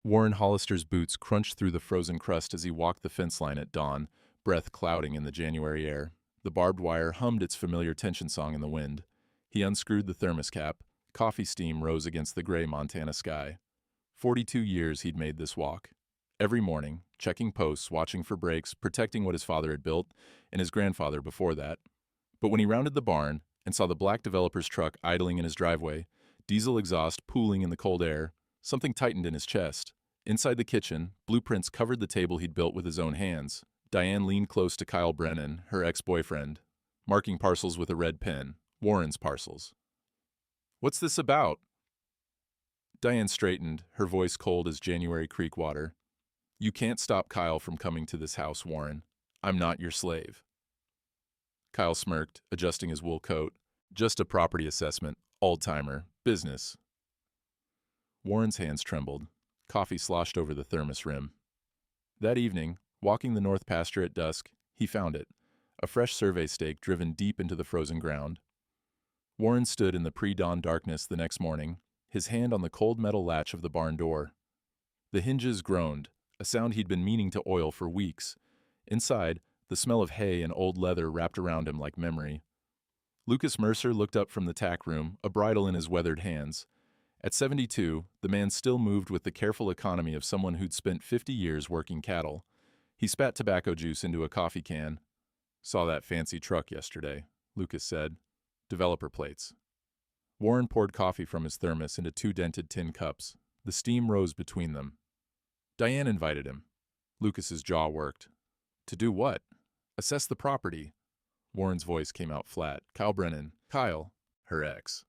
Warren Hollister's boots crunched through the frozen crust as he walked the fence line at dawn, breath clouding in the January air. The barbed wire hummed its familiar tension song in the wind. He unscrewed the thermos cap. Coffee steam rose against the gray Montana sky. 42 years he'd made this walk. Every morning, checking posts, watching for breaks, protecting what his father had built, and his grandfather before that. But when he rounded the barn and saw the black developer's truck idling in his driveway, diesel exhaust pooling in the cold air, something tightened in his chest. Inside the kitchen, blueprints covered the table he'd built with his own hands. Diane leaned close to Kyle Brennan, her ex-boyfriend, marking parcels with a red pen, Warren's parcels. "What's this about?" Diane straightened, her voice cold as January creek water. "You can't stop Kyle from coming to this house, Warren. I'm not your slave." Kyle smirked, adjusting his wool coat. "Just a property assessment, old-timer, business." Warren's hands trembled. Coffee sloshed over the thermos rim. That evening, walking the north pasture at dusk, he found it, a fresh survey stake driven deep into the frozen ground. Warren stood in the pre-dawn darkness the next morning, his hand on the cold metal latch of the barn door. The hinges groaned, a sound he'd been meaning to oil for weeks. Inside, the smell of hay and old leather wrapped around him like memory. Lucas Mercer looked up from the tack room, a bridle in his weathered hands. At 72, the man still moved with the careful economy of someone who'd spent 50 years working cattle. He spat tobacco juice into a coffee can. "Saw that fancy truck yesterday," Lucas said. "Developer plates." Warren poured coffee from his thermos into two dented tin cups. The steam rose between them. Diane invited him. Lucas's jaw worked. To do what? Assess the property. Warren's voice came out flat. Kyle Brennan. Kyle. Her ex.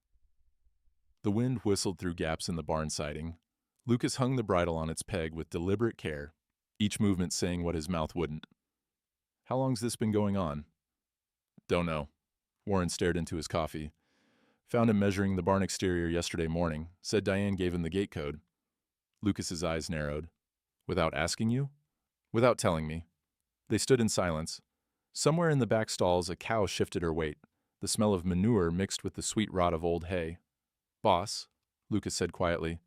The wind whistled through gaps in the barn siding. Lucas hung the bridle on its peg with deliberate care, each movement saying what his mouth wouldn't. "How long's this been going on?" "Don't know." Warren stared into his coffee. "Found him measuring the barn exterior yesterday morning. Said Diane gave him the gate code." Lucas's eyes narrowed. "Without asking you?" "Without telling me." They stood in silence. Somewhere in the back stalls, a cow shifted her weight. The smell of manure mixed with the sweet rot of old hay. "Boss," Lucas said quietly,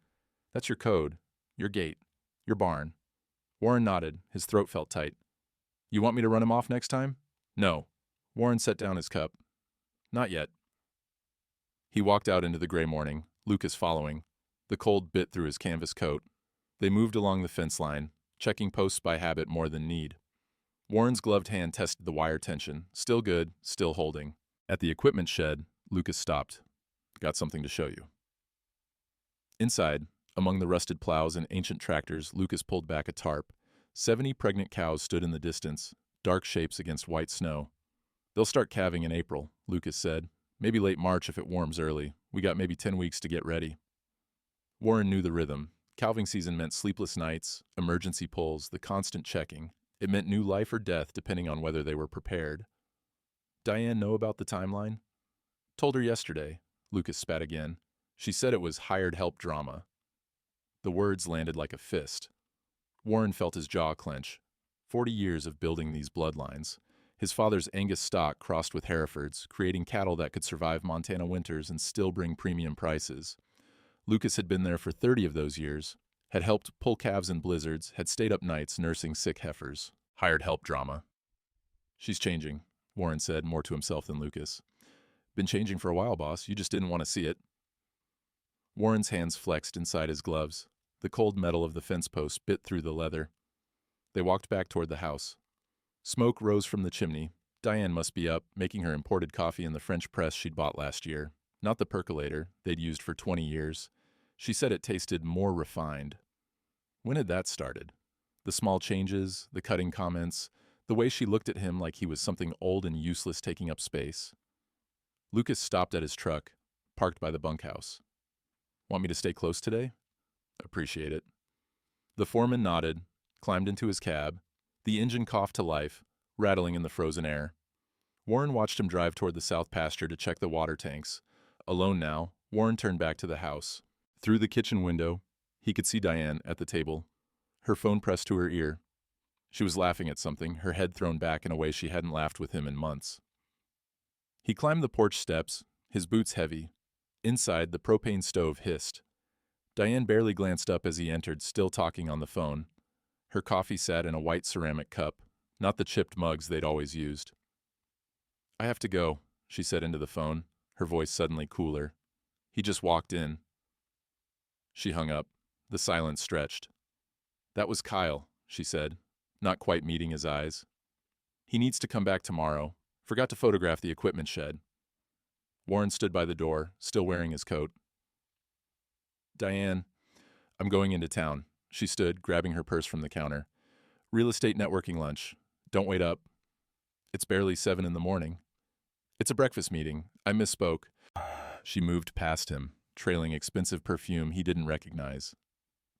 "that's your code, your gate, your barn." Warren nodded. His throat felt tight. "You want me to run him off next time?" "No." Warren set down his cup. "Not yet." He walked out into the gray morning, Lucas following. The cold bit through his canvas coat. They moved along the fence line, checking posts by habit more than need. Warren's gloved hand tested the wire tension. Still good, still holding. At the equipment shed, Lucas stopped. "Got something to show you." Inside, among the rusted plows and ancient tractors, Lucas pulled back a tarp. 70 pregnant cows stood in the distance, dark shapes against white snow. "They'll start calving in April," Lucas said. "Maybe late March if it warms early. We got maybe 10 weeks to get ready." Warren knew the rhythm. Calving season meant sleepless nights, emergency pulls, the constant checking. It meant new life or death depending on whether they were prepared. "Diane know about the timeline?" "Told her yesterday." Lucas spat again. "She said it was hired help drama." The words landed like a fist. Warren felt his jaw clench. 40 years of building these bloodlines. His father's Angus stock crossed with Herefords, creating cattle that could survive Montana winters and still bring premium prices. Lucas had been there for 30 of those years, had helped pull calves in blizzards, had stayed up nights nursing sick heifers. Hired help drama. "She's changing," Warren said, more to himself than Lucas. "Been changing for a while, boss. You just didn't want to see it." Warren's hands flexed inside his gloves. The cold metal of the fence post bit through the leather. They walked back toward the house. Smoke rose from the chimney. Diane must be up, making her imported coffee in the French press she'd bought last year. Not the percolator they'd used for 20 years. She said it tasted more refined. When had that started? The small changes, the cutting comments, the way she looked at him like he was something old and useless taking up space. Lucas stopped at his truck, parked by the bunkhouse. "Want me to stay close today?" "Appreciate it." The foreman nodded, climbed into his cab. The engine coughed to life, rattling in the frozen air. Warren watched him drive toward the south pasture to check the water tanks. Alone now, Warren turned back to the house. Through the kitchen window, he could see Diane at the table, her phone pressed to her ear. She was laughing at something, her head thrown back in a way she hadn't laughed with him in months. He climbed the porch steps, his boots heavy. Inside, the propane stove hissed. Diane barely glanced up as he entered, still talking on the phone. Her coffee sat in a white ceramic cup, not the chipped mugs they'd always used. "I have to go," she said into the phone, her voice suddenly cooler. "He just walked in." She hung up. The silence stretched. "That was Kyle," she said, not quite meeting his eyes. "He needs to come back tomorrow. Forgot to photograph the equipment shed." Warren stood by the door, still wearing his coat. "Diane, I'm going into town." She stood, grabbing her purse from the counter. "Real estate networking lunch. Don't wait up." "It's barely 7 in the morning." "It's a breakfast meeting. I misspoke." She moved past him, trailing expensive perfume he didn't recognize.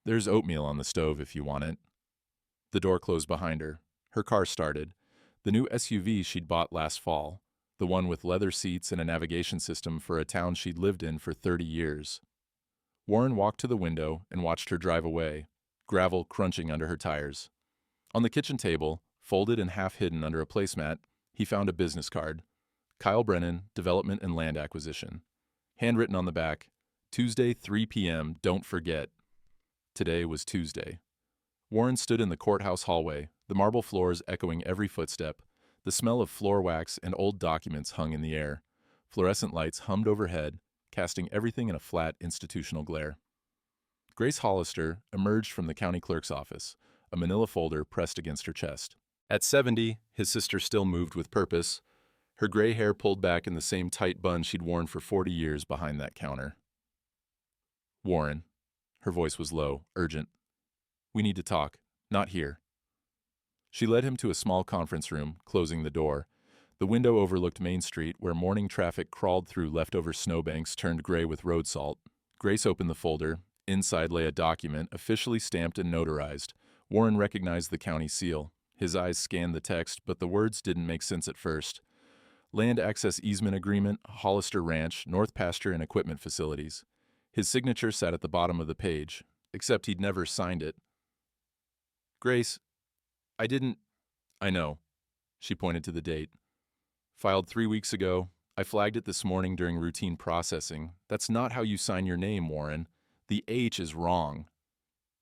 "There's oatmeal on the stove if you want it." The door closed behind her. Her car started. The new SUV she'd bought last fall, the one with leather seats and a navigation system for a town she'd lived in for 30 years. Warren walked to the window and watched her drive away, gravel crunching under her tires. On the kitchen table, folded and half hidden under a placemat, he found a business card. Kyle Brennan, Development and Land Acquisition. Handwritten on the back, "Tuesday, 3 p.m., don't forget." Today was Tuesday. Warren stood in the courthouse hallway, the marble floors echoing every footstep. The smell of floor wax and old documents hung in the air. Fluorescent lights hummed overhead, casting everything in a flat, institutional glare. Grace Hollister emerged from the county clerk's office, a manila folder pressed against her chest. At 70, his sister still moved with purpose, her gray hair pulled back in the same tight bun she'd worn for 40 years behind that counter. "Warren." Her voice was low, urgent. "We need to talk. Not here." She led him to a small conference room, closing the door. The window overlooked Main Street, where morning traffic crawled through leftover snowbanks turned gray with road salt. Grace opened the folder. Inside lay a document, officially stamped and notarized. Warren recognized the county seal. His eyes scanned the text, but the words didn't make sense at first. Land Access Easement Agreement, Hollister Ranch, North Pasture and Equipment Facilities. His signature sat at the bottom of the page, except he'd never signed it. "Grace, I didn't—" "I know." She pointed to the date. "Filed 3 weeks ago. I flagged it this morning during routine processing. That's not how you sign your name, Warren. The H is wrong."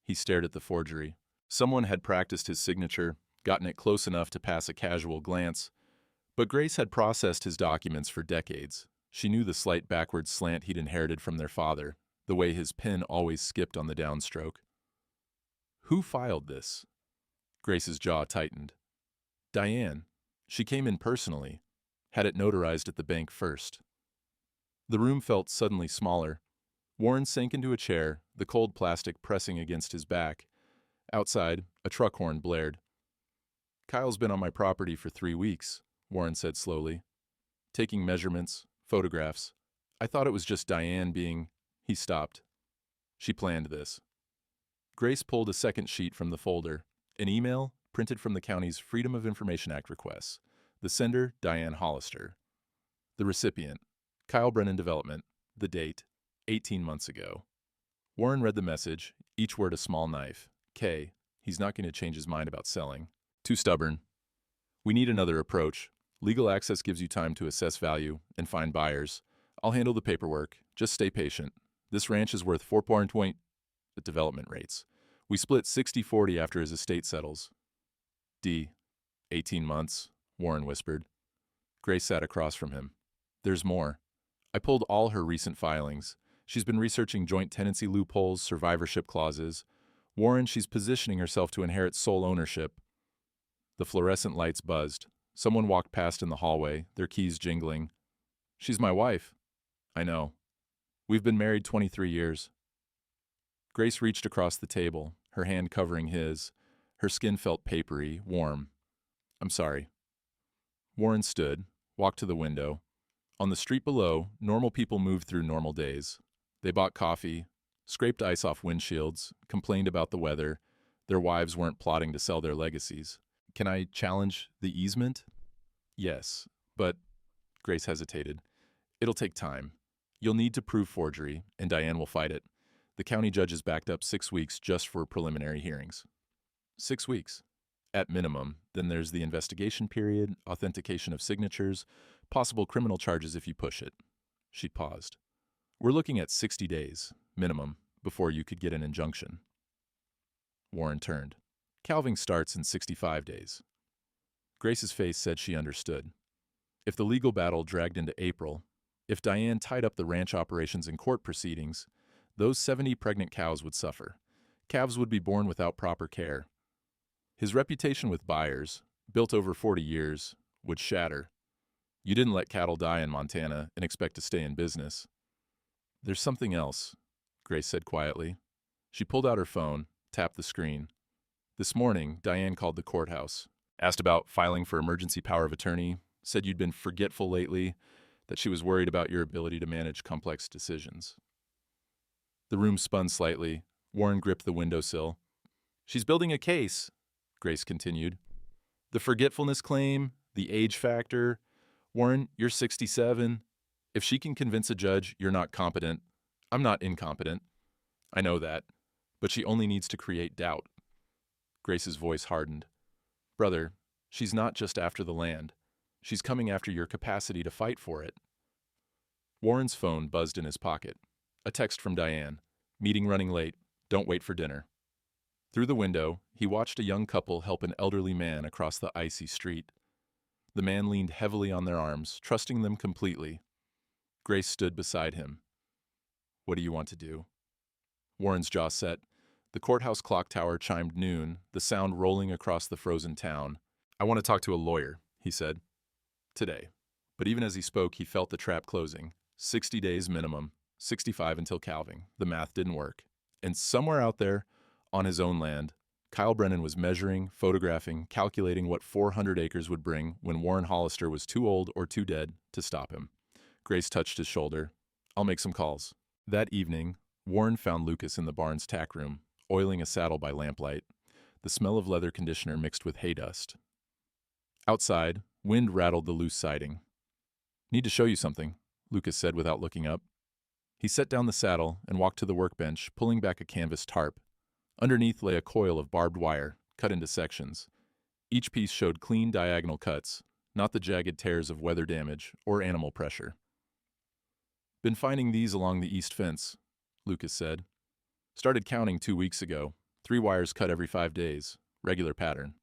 He stared at the forgery. Someone had practiced his signature, gotten it close enough to pass a casual glance. But Grace had processed his documents for decades. She knew the slight backward slant he'd inherited from their father, the way his pen always skipped on the downstroke. "Who filed this?" Grace's jaw tightened. "Diane. She came in personally. Had it notarized at the bank first." The room felt suddenly smaller. Warren sank into a chair, the cold plastic pressing against his back. Outside, a truck horn blared. "Kyle's been on my property for 3 weeks," Warren said slowly. "Taking measurements, photographs. I thought it was just Diane being—" He stopped. "She planned this." Grace pulled a second sheet from the folder. An email, printed from the county's Freedom of Information Act requests. The sender, Diane Hollister. The recipient, Kyle Brennan Development. The date, 18 months ago. Warren read the message, each word a small knife. K. He's not going to change his mind about selling. Too stubborn. "We need another approach. Legal access gives you time to assess value and find buyers. I'll handle the paperwork. Just stay patient. This ranch is worth 4.20 at development rates. We split 60-40 after his estate settles." D. 18 months, Warren whispered. Grace sat across from him. "There's more. I pulled all her recent filings. She's been researching joint tenancy loopholes, survivorship clauses. Warren, she's positioning herself to inherit sole ownership." The fluorescent lights buzzed. Someone walked past in the hallway, their keys jingling. "She's my wife." "I know. We've been married 23 years. Grace reached across the table, her hand covering his. Her skin felt papery, warm. "I'm sorry." Warren stood, walked to the window. On the street below, normal people moved through normal days. They bought coffee, scraped ice off windshields, complained about the weather. Their wives weren't plotting to sell their legacies. "Can I challenge the easement?" "Yes, but—" Grace hesitated. "It'll take time. You'll need to prove forgery, and Diane will fight it. The county judges backed up 6 weeks just for preliminary hearings." 6 weeks. At minimum. Then there's the investigation period, authentication of signatures, possible criminal charges if you push it. She paused. "We're looking at 60 days, minimum, before you could get an injunction. Warren turned. Calving starts in 65 days. Grace's face said she understood. If the legal battle dragged into April, if Diane tied up the ranch operations in court proceedings, those 70 pregnant cows would suffer. Calves would be born without proper care. His reputation with buyers, built over 40 years, would shatter. You didn't let cattle die in Montana and expect to stay in business. There's something else, Grace said quietly. She pulled out her phone, tapped the screen. This morning, Diane called the courthouse, asked about filing for emergency power of attorney, said you'd been forgetful lately, that she was worried about your ability to manage complex decisions. The room spun slightly. Warren gripped the windowsill. She's building a case, Grace continued. The forgetfulness claim, the age factor. Warren, you're 67. If she can convince a judge you're not competent, I'm not incompetent. I know that. But she only needs to create doubt. Grace's voice hardened. Brother, she's not just after the land. She's coming after your capacity to fight for it. Warren's phone buzzed in his pocket. A text from Diane. Meeting running late. Don't wait for dinner. Through the window, he watched a young couple help an elderly man across the icy street. The man leaned heavily on their arms, trusting them completely. Grace stood beside him. What do you want to do? Warren's jaw set. The courthouse clock tower chimed noon, the sound rolling across the frozen town. I want to talk to a lawyer, he said. Today. But even as he spoke, he felt the trap closing. 60 days minimum, 65 until calving. The math didn't work. And somewhere out there, on his own land, Kyle Brennan was measuring, photographing, calculating what 400 acres would bring when Warren Hollister was too old or too dead to stop him. Grace touched his shoulder. I'll make some calls. That evening, Warren found Lucas in the barn's tack room, oiling a saddle by lamplight, the smell of leather conditioner mixed with hay dust. Outside, wind rattled the loose siding. Need to show you something, Lucas said without looking up. He set down the saddle and walked to the workbench, pulling back a canvas tarp. Underneath lay a coil of barbed wire, cut into sections. Each piece showed clean diagonal cuts, not the jagged tears of weather damage or animal pressure. Been finding these along the east fence, Lucas said. Started counting 2 weeks ago. 3 wires cut every 5 days. Regular pattern.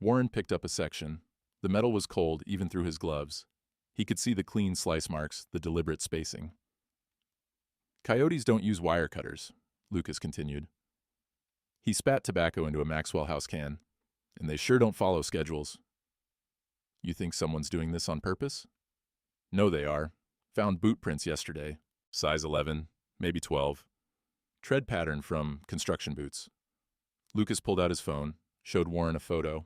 Warren picked up a section. The metal was cold even through his gloves. He could see the clean slice marks, the deliberate spacing. Coyotes don't use wire cutters, Lucas continued. He spat tobacco into a Maxwell House can. And they sure don't follow schedules. You think someone's doing this on purpose? No, they are. Found boot prints yesterday. Size 11, maybe 12. Tread pattern from construction boots. Lucas pulled out his phone, showed Warren a photo.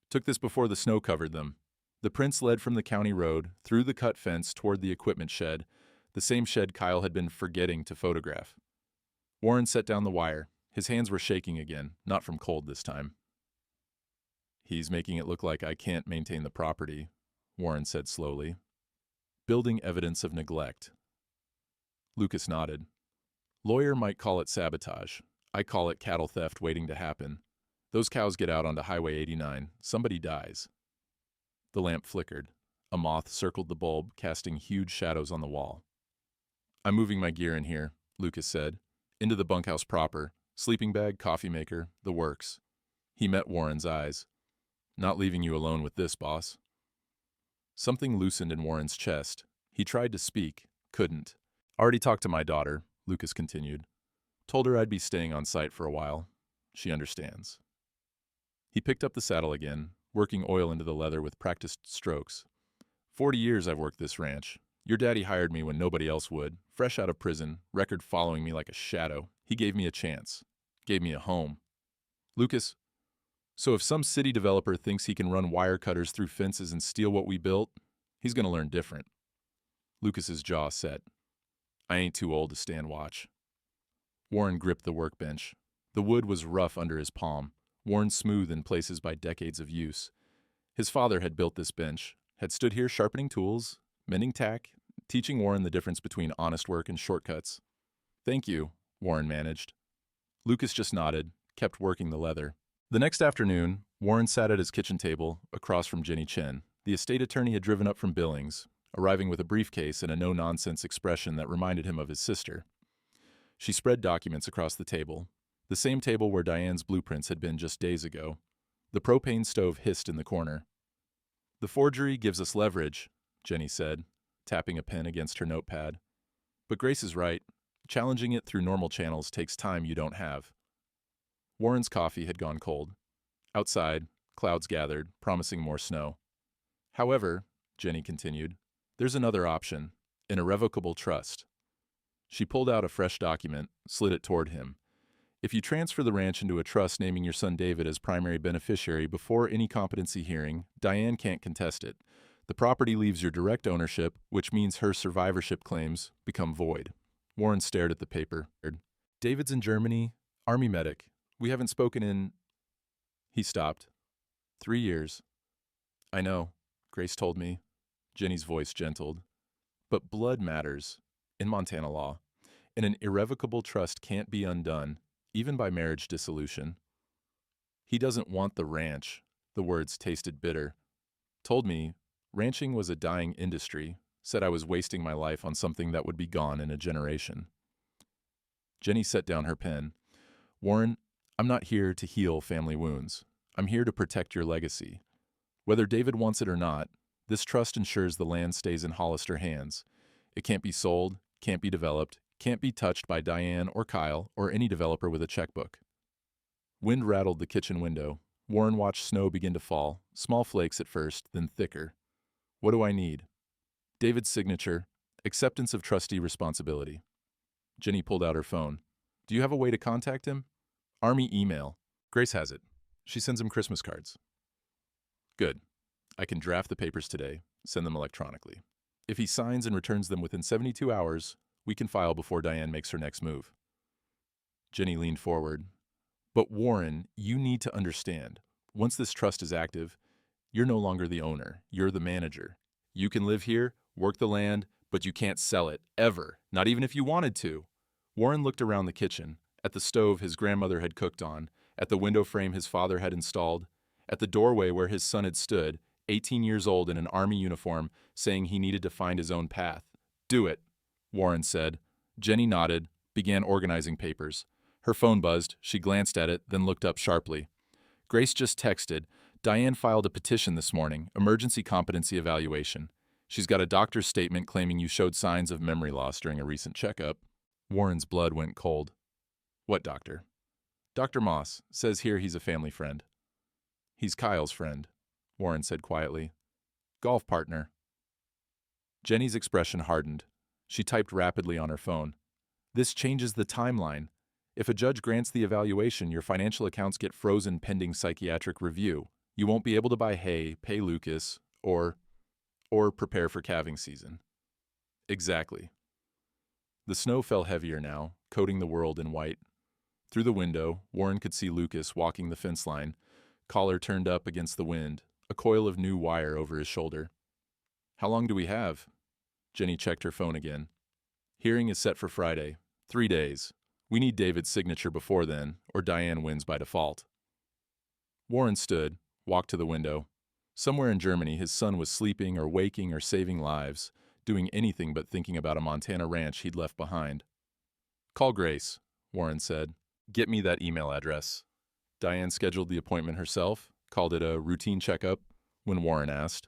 Took this before the snow covered them. The prints led from the county road, through the cut fence toward the equipment shed, the same shed Kyle had been forgetting to photograph. Warren set down the wire. His hands were shaking again, not from cold this time. He's making it look like I can't maintain the property, Warren said slowly. Building evidence of neglect. Lucas nodded. Lawyer might call it sabotage. I call it cattle theft waiting to happen. Those cows get out onto Highway 89. Somebody dies. The lamp flickered. A moth circled the bulb, casting huge shadows on the wall. I'm moving my gear in here, Lucas said. Into the bunkhouse proper. Sleeping bag, coffee maker, the works. He met Warren's eyes. Not leaving you alone with this, boss. Something loosened in Warren's chest. He tried to speak, couldn't. Already talked to my daughter, Lucas continued. Told her I'd be staying on site for a while. She understands. He picked up the saddle again, working oil into the leather with practiced strokes. 40 years I've worked this ranch. Your daddy hired me when nobody else would. Fresh out of prison, record following me like a shadow. He gave me a chance. Gave me a home. Lucas, so if some city developer thinks he can run wire cutters through fences and steal what we built, he's going to learn different. Lucas's jaw set. I ain't too old to stand watch. Warren gripped the workbench. The wood was rough under his palm, worn smooth in places by decades of use. His father had built this bench, had stood here sharpening tools, mending tack, teaching Warren the difference between honest work and shortcuts. Thank you, Warren managed. Lucas just nodded, kept working the leather. The next afternoon, Warren sat at his kitchen table, across from Jenny Chen. The estate attorney had driven up from Billings, arriving with a briefcase and a no-nonsense expression that reminded him of his sister. She spread documents across the table, the same table where Diane's blueprints had been just days ago. The propane stove hissed in the corner. "The forgery gives us leverage," Jenny said, tapping a pen against her notepad. "But Grace is right. Challenging it through normal channels takes time you don't have." Warren's coffee had gone cold. Outside, clouds gathered, promising more snow. "However," Jenny continued, "there's another option, an irrevocable trust." She pulled out a fresh document, slid it toward him. "If you transfer the ranch into a trust naming your son David as primary beneficiary before any competency hearing, Diane can't contest it. The property leaves your direct ownership, which means her survivorship claims become void." Warren stared at the paper. "David's in Germany, Army medic. We haven't spoken in—" He stopped. 3 years. "I know," Grace told me. Jenny's voice gentled. "But blood matters, in Montana law, and an irrevocable trust can't be undone, even by marriage dissolution." "He doesn't want the ranch." The words tasted bitter. "Told me ranching was a dying industry, said I was wasting my life on something that would be gone in a generation." Jenny set down her pen. "Warren, I'm not here to heal family wounds. I'm here to protect your legacy. Whether David wants it or not, this trust ensures the land stays in Hollister hands. It can't be sold, can't be developed, can't be touched by Diane or Kyle or any developer with a checkbook." Wind rattled the kitchen window. Warren watched snow begin to fall, small flakes at first, then thicker. "What do I need?" "David's signature, acceptance of trustee responsibility." Jenny pulled out her phone. "Do you have a way to contact him?" "Army email. Grace has it. She sends him Christmas cards." "Good. I can draft the papers today, send them electronically. If he signs and returns them within 72 hours, we can file before Diane makes her next move." Jenny leaned forward. "But Warren, you need to understand. Once this trust is active, you're no longer the owner. You're the manager. You can live here, work the land, but you can't sell it, ever, not even if you wanted to." Warren looked around the kitchen, at the stove his grandmother had cooked on, at the window frame his father had installed, at the doorway where his son had stood, 18 years old in an Army uniform, saying he needed to find his own path. "Do it," Warren said. Jenny nodded, began organizing papers. Her phone buzzed. She glanced at it, then looked up sharply. "Grace just texted. Diane filed a petition this morning, emergency competency evaluation. She's got a doctor's statement claiming you showed signs of memory loss during a recent checkup." Warren's blood went cold. "What doctor?" "Dr. Moss. Says here he's a family friend." "He's Kyle's friend," Warren said quietly. "Golf partner." Jenny's expression hardened. She typed rapidly on her phone. "This changes the timeline. If a judge grants the evaluation, your financial accounts get frozen pending psychiatric review. You won't be able to buy hay, pay Lucas, or prepare for calving season." "Exactly." The snow fell heavier now, coating the world in white. Through the window, Warren could see Lucas walking the fence line, collar turned up against the wind, a coil of new wire over his shoulder. "How long do we have?" Jenny checked her phone again. "Hearing is set for Friday. 3 days. We need David's signature before then, or Diane wins by default." Warren stood, walked to the window. Somewhere in Germany, his son was sleeping or waking or saving lives, doing anything but thinking about a Montana ranch he'd left behind. "Call Grace," Warren said. "Get me that email address." Diane scheduled the appointment herself, called it a routine checkup, when Warren asked.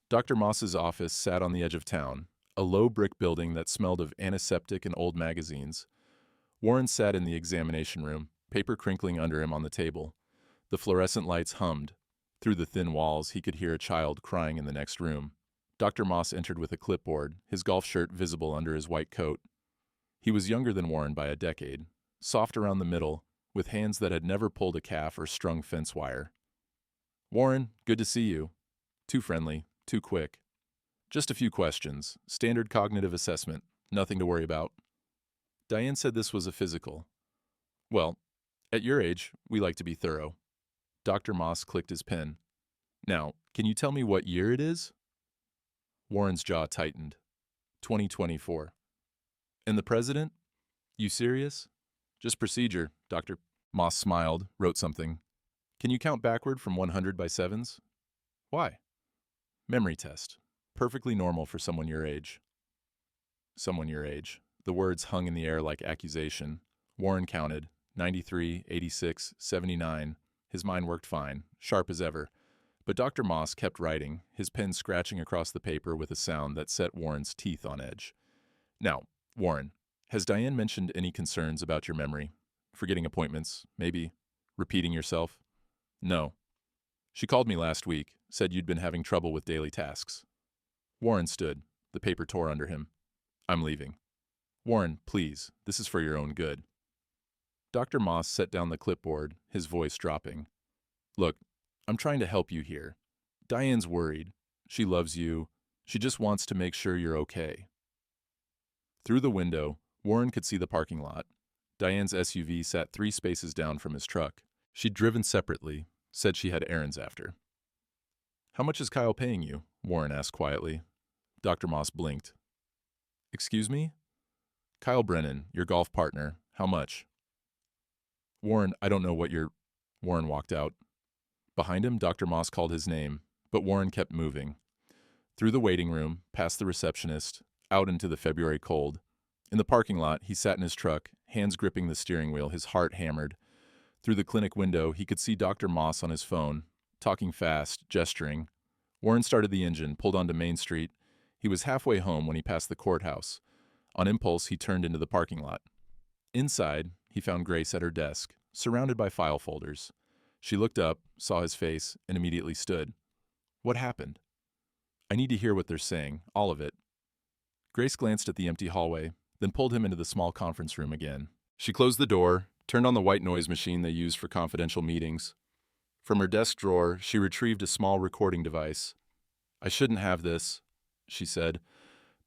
Dr. Moss's office sat on the edge of town, a low brick building that smelled of antiseptic and old magazines. Warren sat in the examination room, paper crinkling under him on the table. The fluorescent lights hummed. Through the thin walls, he could hear a child crying in the next room. Dr. Moss entered with a clipboard, his golf shirt visible under his white coat. He was younger than Warren by a decade, soft around the middle, with hands that had never pulled a calf or strung fence wire. "Warren, good to see you." Too friendly, too quick. "Just a few questions. Standard cognitive assessment. Nothing to worry about." Diane said this was a physical. "Well, at your age, we like to be thorough." Dr. Moss clicked his pen. "Now, can you tell me what year it is?" Warren's jaw tightened. 2024. "And the president? You serious?" "Just procedure," Dr. Moss smiled, wrote something. "Can you count backward from 100 by sevens?" "Why?" "Memory test. Perfectly normal for someone your age." Someone your age. The words hung in the air like accusation. Warren counted 93, 86, 79. His mind worked fine, sharp as ever. But Dr. Moss kept writing, his pen scratching across the paper with a sound that set Warren's teeth on edge. Now, Warren, has Diane mentioned any concerns about your memory? Forgetting appointments, maybe? Repeating yourself? No. She called me last week, said you'd been having trouble with daily tasks. Warren stood. The paper tore under him. I'm leaving. Warren, please, this is for your own good. Dr. Moss set down the clipboard, his voice dropping. Look, I'm trying to help you here. Diane's worried. She loves you. She just wants to make sure you're okay. Through the window, Warren could see the parking lot. Diane's SUV sat 3 spaces down from his truck. She'd driven separately, said she had errands after. How much is Kyle paying you? Warren asked quietly. Dr. Moss blinked. Excuse me? Kyle Brennan, your golf partner. How much? Warren, I don't know what you're... Warren walked out. Behind him, Dr. Moss called his name, but Warren kept moving. Through the waiting room, past the receptionist, out into the February cold. In the parking lot, he sat in his truck, hands gripping the steering wheel, his heart hammered. Through the clinic window, he could see Dr. Moss on his phone, talking fast, gesturing. Warren started the engine, pulled onto Main Street. He was halfway home when he passed the courthouse. On impulse, he turned into the parking lot. Inside, he found Grace at her desk, surrounded by file folders. She looked up, saw his face, and immediately stood. What happened? I need to hear what they're saying, all of it. Grace glanced at the empty hallway, then pulled him into the small conference room again. She closed the door, turned on the white noise machine they used for confidential meetings. From her desk drawer, she retrieved a small recording device. I shouldn't have this, she said,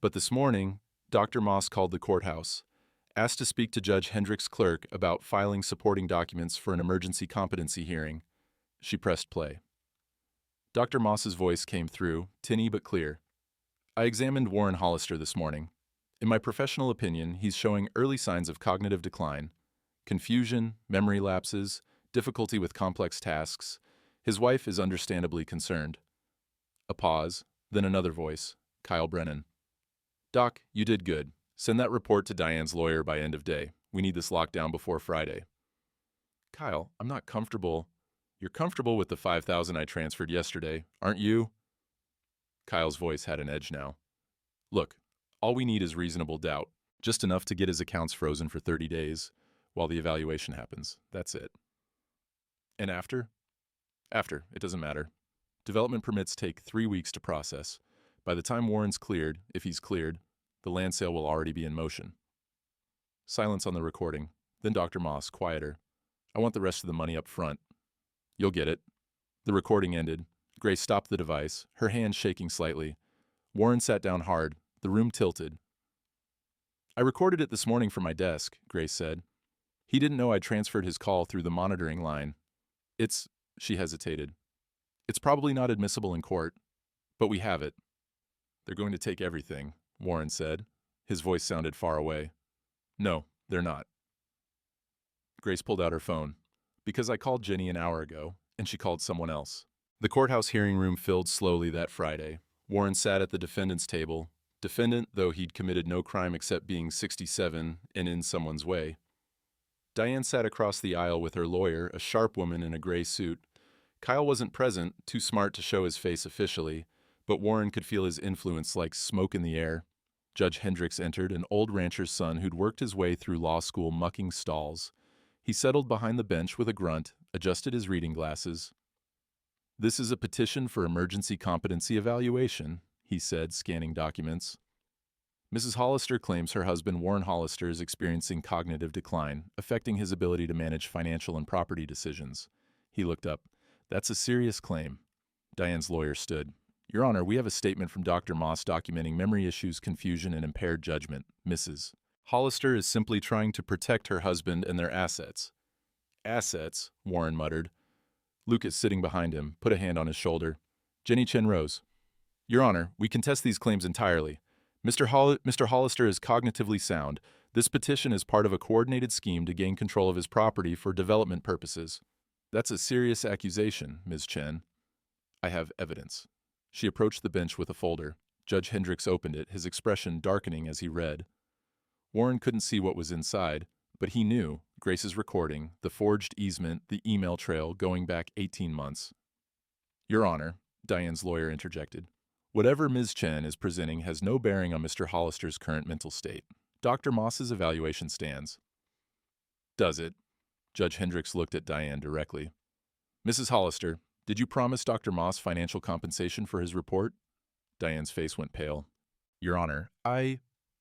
but this morning, Dr. Moss called the courthouse, asked to speak to Judge Hendrick's clerk about filing supporting documents for an emergency competency hearing. She pressed play. Dr. Moss's voice came through, tinny but clear. I examined Warren Hollister this morning. In my professional opinion, he's showing early signs of cognitive decline. Confusion, memory lapses, difficulty with complex tasks. His wife is understandably concerned. A pause, then another voice, Kyle Brennan. Doc, you did good. Send that report to Diane's lawyer by end of day. We need this locked down before Friday. Kyle, I'm not comfortable. You're comfortable with the $5,000 I transferred yesterday, aren't you? Kyle's voice had an edge now. Look, all we need is reasonable doubt, just enough to get his accounts frozen for 30 days while the evaluation happens. That's it. And after? After, it doesn't matter. Development permits take 3 weeks to process. By the time Warren's cleared, if he's cleared, the land sale will already be in motion. Silence on the recording. Then Dr. Moss, quieter. I want the rest of the money up front. You'll get it. The recording ended. Grace stopped the device, her hand shaking slightly. Warren sat down hard. The room tilted. I recorded it this morning from my desk, Grace said. He didn't know I transferred his call through the monitoring line. She hesitated. It's probably not admissible in court, but we have it. They're going to take everything, Warren said. His voice sounded far away. No, they're not. Grace pulled out her phone. Because I called Jenny an hour ago, and she called someone else. The courthouse hearing room filled slowly that Friday. Warren sat at the defendant's table. Defendant, though he'd committed no crime except being 67 and in someone's way. Diane sat across the aisle with her lawyer, a sharp woman in a gray suit. Kyle wasn't present, too smart to show his face officially, but Warren could feel his influence like smoke in the air. Judge Hendricks entered, an old rancher's son who'd worked his way through law school mucking stalls. He settled behind the bench with a grunt, adjusted his reading glasses. This is a petition for emergency competency evaluation, he said, scanning documents. Mrs. Hollister claims her husband, Warren Hollister, is experiencing cognitive decline, affecting his ability to manage financial and property decisions. He looked up. That's a serious claim. Diane's lawyer stood. Your Honor, we have a statement from Dr. Moss documenting memory issues, confusion, and impaired judgment. Mrs. Hollister is simply trying to protect her husband and their assets. Assets, Warren muttered. Lucas, sitting behind him, put a hand on his shoulder. Jenny Chen rose. Your Honor, we contest these claims entirely. Mr. Hollister is cognitively sound. This petition is part of a coordinated scheme to gain control of his property for development purposes. That's a serious accusation, Ms. Chen. I have evidence. She approached the bench with a folder. Judge Hendricks opened it, his expression darkening as he read. Warren couldn't see what was inside, but he knew Grace's recording, the forged easement, the email trail going back 18 months. Your Honor, Diane's lawyer interjected. Whatever Ms. Chen is presenting has no bearing on Mr. Hollister's current mental state. Dr. Moss's evaluation stands. Does it? Judge Hendricks looked at Diane directly. Mrs. Hollister, did you promise Dr. Moss financial compensation for his report? Diane's face went pale. Your Honor,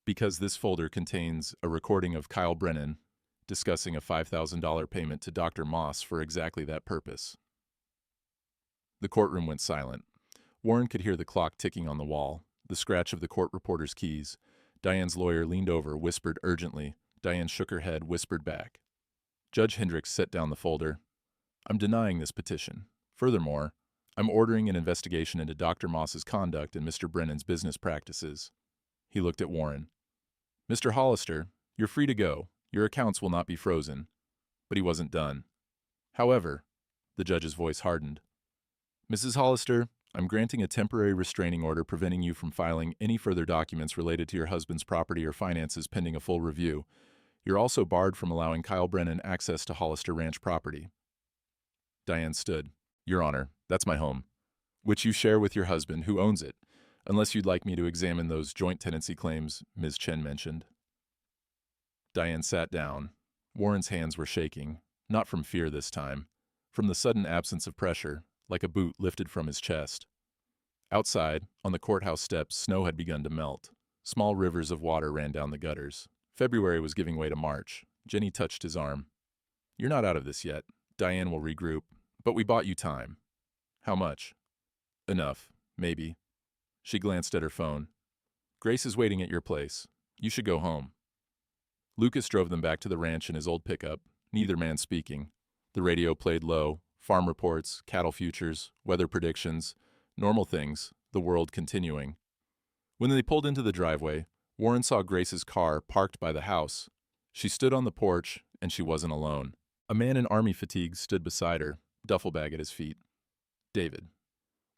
because this folder contains a recording of Kyle Brennan discussing a $5,000 payment to Dr. Moss for exactly that purpose. The courtroom went silent. Warren could hear the clock ticking on the wall, the scratch of the court reporter's keys. Diane's lawyer leaned over, whispered urgently. Diane shook her head, whispered back. Judge Hendricks set down the folder. I'm denying this petition. Furthermore, I'm ordering an investigation into Dr. Moss's conduct and Mr. Brennan's business practices. He looked at Warren. Mr. Hollister, you're free to go. Your accounts will not be frozen. But he wasn't done. However, the judge's voice hardened. Mrs. Hollister, I'm granting a temporary restraining order preventing you from filing any further documents related to your husband's property or finances pending a full review. You're also barred from allowing Kyle Brennan access to Hollister Ranch property. Diane stood. Your Honor, that's my home, which you share with your husband, who owns it, unless you'd like me to examine those joint tenancy claims Ms. Chen mentioned. Diane sat down. Warren's hands were shaking, not from fear this time, from the sudden absence of pressure, like a boot lifted from his chest. Outside, on the courthouse steps, snow had begun to melt. Small rivers of water ran down the gutters. February was giving way to March. Jenny touched his arm. You're not out of this yet. Diane will regroup. But we bought you time. How much? Enough, maybe. She glanced at her phone. Grace is waiting at your place. You should go home. Lucas drove them back to the ranch in his old pickup, neither man speaking. The radio played low, farm reports, cattle futures, weather predictions, normal things, the world continuing. When they pulled into the driveway, Warren saw Grace's car parked by the house. She stood on the porch, and she wasn't alone. A man in army fatigues stood beside her, duffel bag at his feet. David.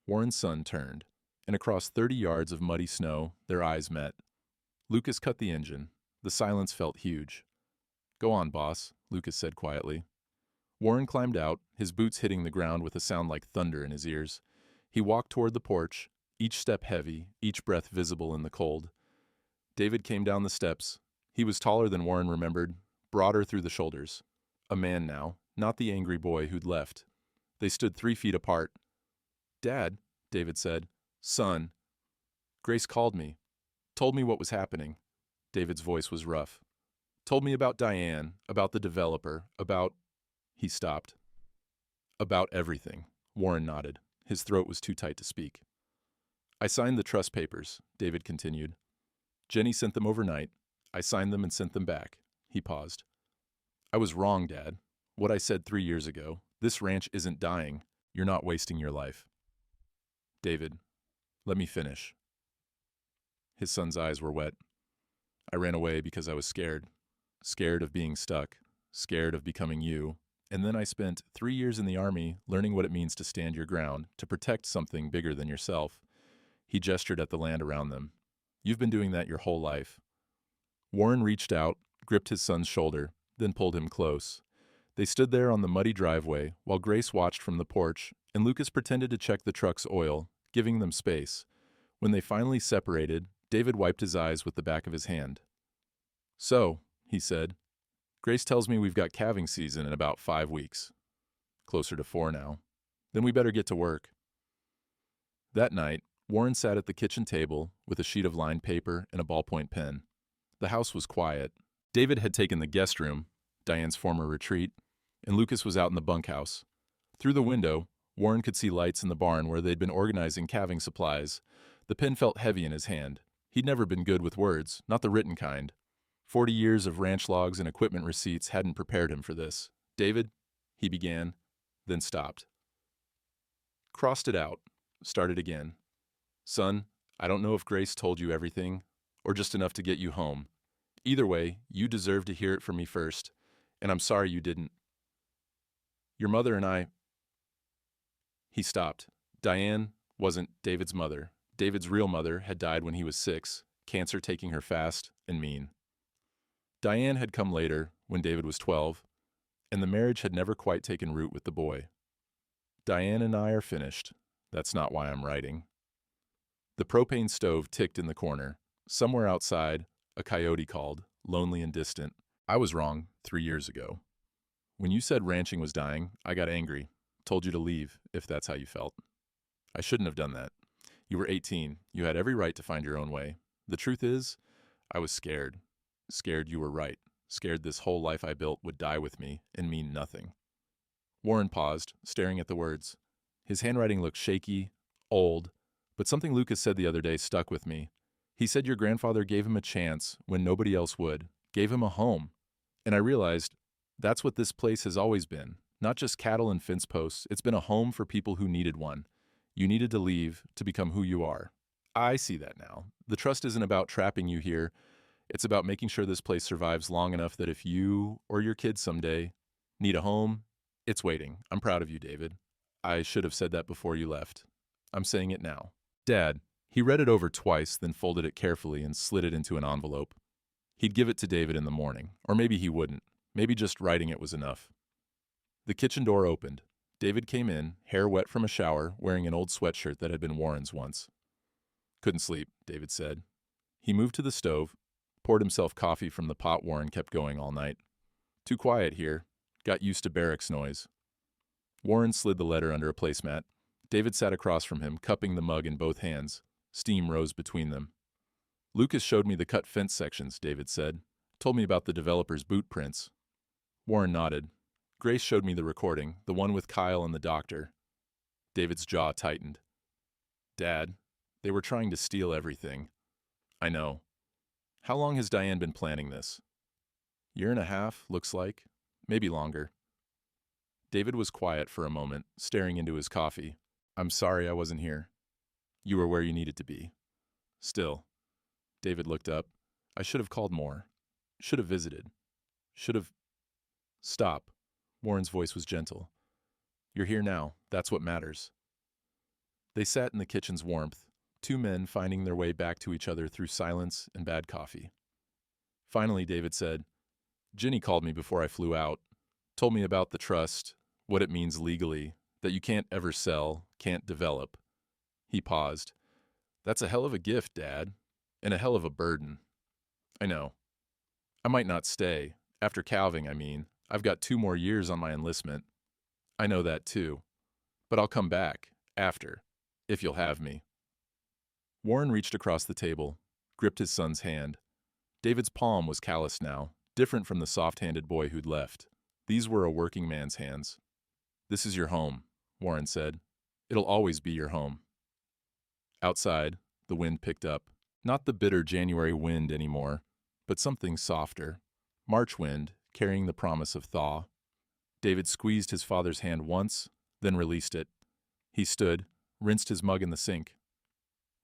Warren's son turned, and across 30 yards of muddy snow, their eyes met. Lucas cut the engine. The silence felt huge. Go on, boss, Lucas said quietly. Warren climbed out, his boots hitting the ground with a sound like thunder in his ears. He walked toward the porch, each step heavy, each breath visible in the cold. David came down the steps. He was taller than Warren remembered, broader through the shoulders. A man now, not the angry boy who'd left. They stood 3 feet apart. Dad, David said. Son. Grace called me. Told me what was happening. David's voice was rough. Told me about Diane, about the developer, about... He stopped. About everything. Warren nodded. His throat was too tight to speak. I signed the trust papers, David continued. Jenny sent them overnight. I signed them and sent them back. He paused. I was wrong, Dad. What I said 3 years ago. This ranch isn't dying. You're not wasting your life. David, let me finish. His son's eyes were wet. I ran away because I was scared. Scared of being stuck. Scared of becoming you. And then I spent 3 years in the army learning what it means to stand your ground, to protect something bigger than yourself. He gestured at the land around them. You've been doing that your whole life. Warren reached out, gripped his son's shoulder, then pulled him close. They stood there on the muddy driveway while Grace watched from the porch, and Lucas pretended to check the truck's oil, giving them space. When they finally separated, David wiped his eyes with the back of his hand. So, he said, Grace tells me we've got calving season in about 5 weeks. Closer to 4 now. Then we better get to work. That night, Warren sat at the kitchen table with a sheet of lined paper and a ballpoint pen. The house was quiet. David had taken the guest room, Diane's former retreat, and Lucas was out in the bunkhouse. Through the window, Warren could see lights in the barn where they'd been organizing calving supplies. The pen felt heavy in his hand. He'd never been good with words, not the written kind. 40 years of ranch logs and equipment receipts hadn't prepared him for this. David, he began, then stopped. Crossed it out, started again. Son, I don't know if Grace told you everything, or just enough to get you home. Either way, you deserve to hear it from me first, and I'm sorry you didn't. Your mother and I... He stopped. Diane wasn't David's mother. David's real mother had died when he was 6, cancer taking her fast and mean. Diane had come later, when David was 12, and the marriage had never quite taken root with the boy. Diane and I are finished. That's not why I'm writing. The propane stove ticked in the corner. Somewhere outside, a coyote called, lonely and distant. I was wrong 3 years ago. When you said ranching was dying, I got angry. Told you to leave, if that's how you felt. I shouldn't have done that. You were 18. You had every right to find your own way. The truth is, I was scared. Scared you were right. Scared this whole life I built would die with me and mean nothing. Warren paused, staring at the words. His handwriting looked shaky, old, but something Lucas said the other day stuck with me. He said your grandfather gave him a chance when nobody else would, gave him a home. And I realized that's what this place has always been. Not just cattle and fence posts, it's been a home for people who needed one. You needed to leave to become who you are. I see that now. The trust isn't about trapping you here. It's about making sure this place survives long enough that if you or your kids someday need a home, it's waiting. I'm proud of you, David. I should have said that before you left. I'm saying it now. Dad. He read it over twice, then folded it carefully and slid it into an envelope. He'd give it to David in the morning, or maybe he wouldn't. Maybe just writing it was enough. The kitchen door opened. David came in, hair wet from a shower, wearing an old sweatshirt that had been Warren's once. Couldn't sleep, David said. He moved to the stove, poured himself coffee from the pot Warren kept going all night. Too quiet here. Got used to barracks noise. Warren slid the letter under a placemat. David sat across from him, cupping the mug in both hands. Steam rose between them. Lucas showed me the cut fence sections, David said. Told me about the developer's boot prints. Warren nodded. Grace showed me the recording, the one with Kyle and the doctor. David's jaw tightened. Dad, they were trying to steal everything. I know. How long has Diane been planning this? 1.5 years, looks like. Maybe longer. David was quiet for a moment, staring into his coffee. I'm sorry I wasn't here. You were where you needed to be. Still. David looked up. I should have called more. Should have visited. Should have... Stop. Warren's voice was gentle. You're here now. That's what matters. They sat in the kitchen's warmth, two men finding their way back to each other through silence and bad coffee. Finally, David said, Ginny called me before I flew out. Told me about the trust, what it means legally, that you can't ever sell, can't develop. He paused. That's a hell of a gift, Dad, and a hell of a burden. I know. I might not stay. After calving, I mean. I've got 2 more years on my enlistment. I know that too. But I'll come back, after, if you'll have me. Warren reached across the table, gripped his son's hand. David's palm was calloused now, different from the soft-handed boy who'd left. These were a working man's hands. This is your home, Warren said. It'll always be your home. Outside, the wind picked up. Not the bitter January wind anymore, but something softer. March wind, carrying the promise of thaw. David squeezed his father's hand once, then released it. He stood, rinsed his mug in the sink.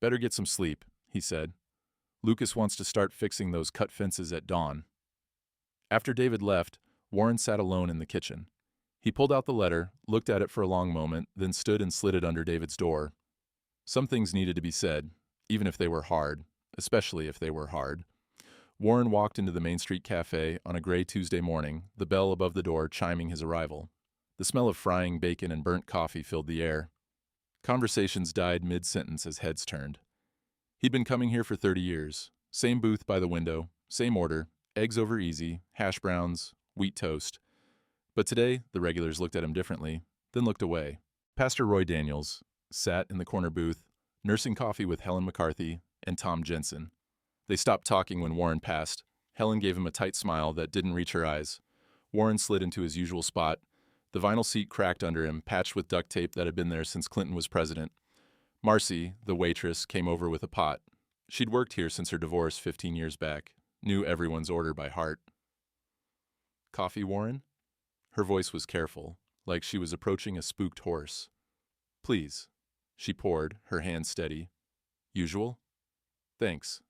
Better get some sleep, he said. Lucas wants to start fixing those cut fences at dawn. After David left, Warren sat alone in the kitchen. He pulled out the letter, looked at it for a long moment, then stood and slid it under David's door. Some things needed to be said, even if they were hard, especially if they were hard. Warren walked into the Main Street Cafe on a gray Tuesday morning, the bell above the door chiming his arrival. The smell of frying bacon and burnt coffee filled the air. Conversations died mid-sentence as heads turned. He'd been coming here for 30 years. Same booth by the window, same order, eggs over easy, hash browns, wheat toast. But today, the regulars looked at him differently, then looked away. Pastor Roy Daniels sat in the corner booth, nursing coffee with Helen McCarthy and Tom Jensen. They stopped talking when Warren passed. Helen gave him a tight smile that didn't reach her eyes. Warren slid into his usual spot. The vinyl seat cracked under him, patched with duct tape that had been there since Clinton was president. Marcy, the waitress, came over with a pot. She'd worked here since her divorce 15 years back, knew everyone's order by heart. Coffee, Warren? Her voice was careful, like she was approaching a spooked horse. Please. She poured, her hand steady. Usual? Thanks.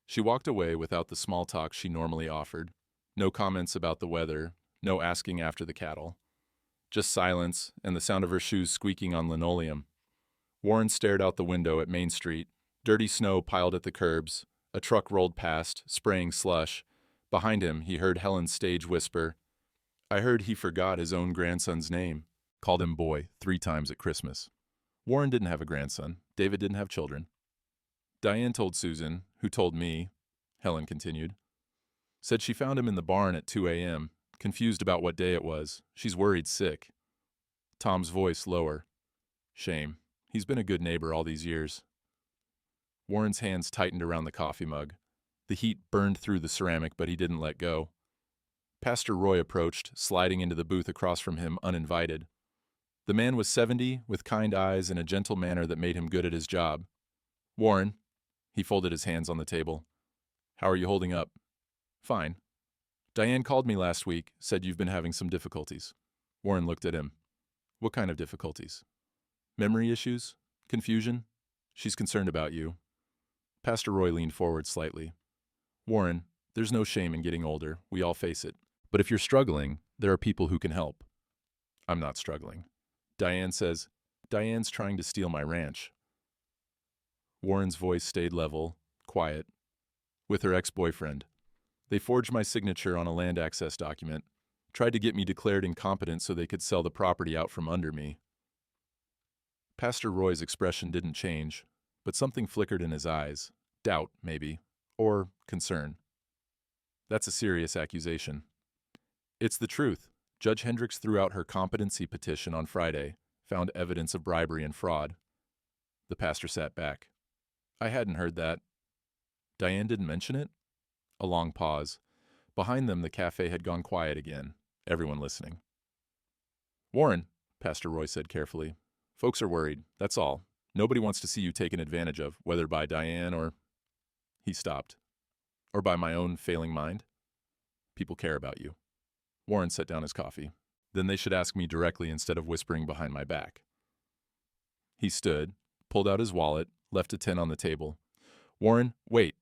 She walked away without the small talk she normally offered. No comments about the weather, no asking after the cattle. Just silence and the sound of her shoes squeaking on linoleum. Warren stared out the window at Main Street. Dirty snow piled at the curbs. A truck rolled past, spraying slush. Behind him, he heard Helen's stage whisper, "I heard he forgot his own grandson's name. Called him boy 3 times at Christmas." Warren didn't have a grandson. David didn't have children. Diane told Susan, who told me, Helen continued. Said she found him in the barn at 2 a.m., confused about what day it was. She's worried sick. Tom's voice lower. Shame. He's been a good neighbor all these years. Warren's hands tightened around the coffee mug. The heat burned through the ceramic, but he didn't let go. Pastor Roy approached, sliding into the booth across from him uninvited. The man was 70, with kind eyes and a gentle manner that made him good at his job. Warren, he folded his hands on the table. How are you holding up? Fine. Diane called me last week, said you've been having some difficulties. Warren looked at him. What kind of difficulties? Memory issues? Confusion? She's concerned about you. Pastor Roy leaned forward slightly. Warren, there's no shame in getting older. We all face it. But if you're struggling, there are people who can help. I'm not struggling. Diane says, Diane's trying to steal my ranch. Warren's voice stayed level, quiet. With her ex-boyfriend. They forged my signature on a land access document, tried to get me declared incompetent so they could sell the property out from under me. Pastor Roy's expression didn't change, but something flickered in his eyes. Doubt, maybe, or concern. That's a serious accusation. It's the truth. Judge Hendricks threw out her competency petition on Friday, found evidence of bribery and fraud. The pastor sat back. I hadn't heard that. Diane didn't mention it? A long pause. Behind them, the cafe had gone quiet again, everyone listening. Warren, Pastor Roy said carefully, folks are worried, that's all. Nobody wants to see you taken advantage of, whether by Diane or... He stopped. Or by my own failing mind. People care about you. Warren set down his coffee. Then they should ask me directly instead of whispering behind my back. He stood, pulled out his wallet, left a 10 on the table. Warren, wait.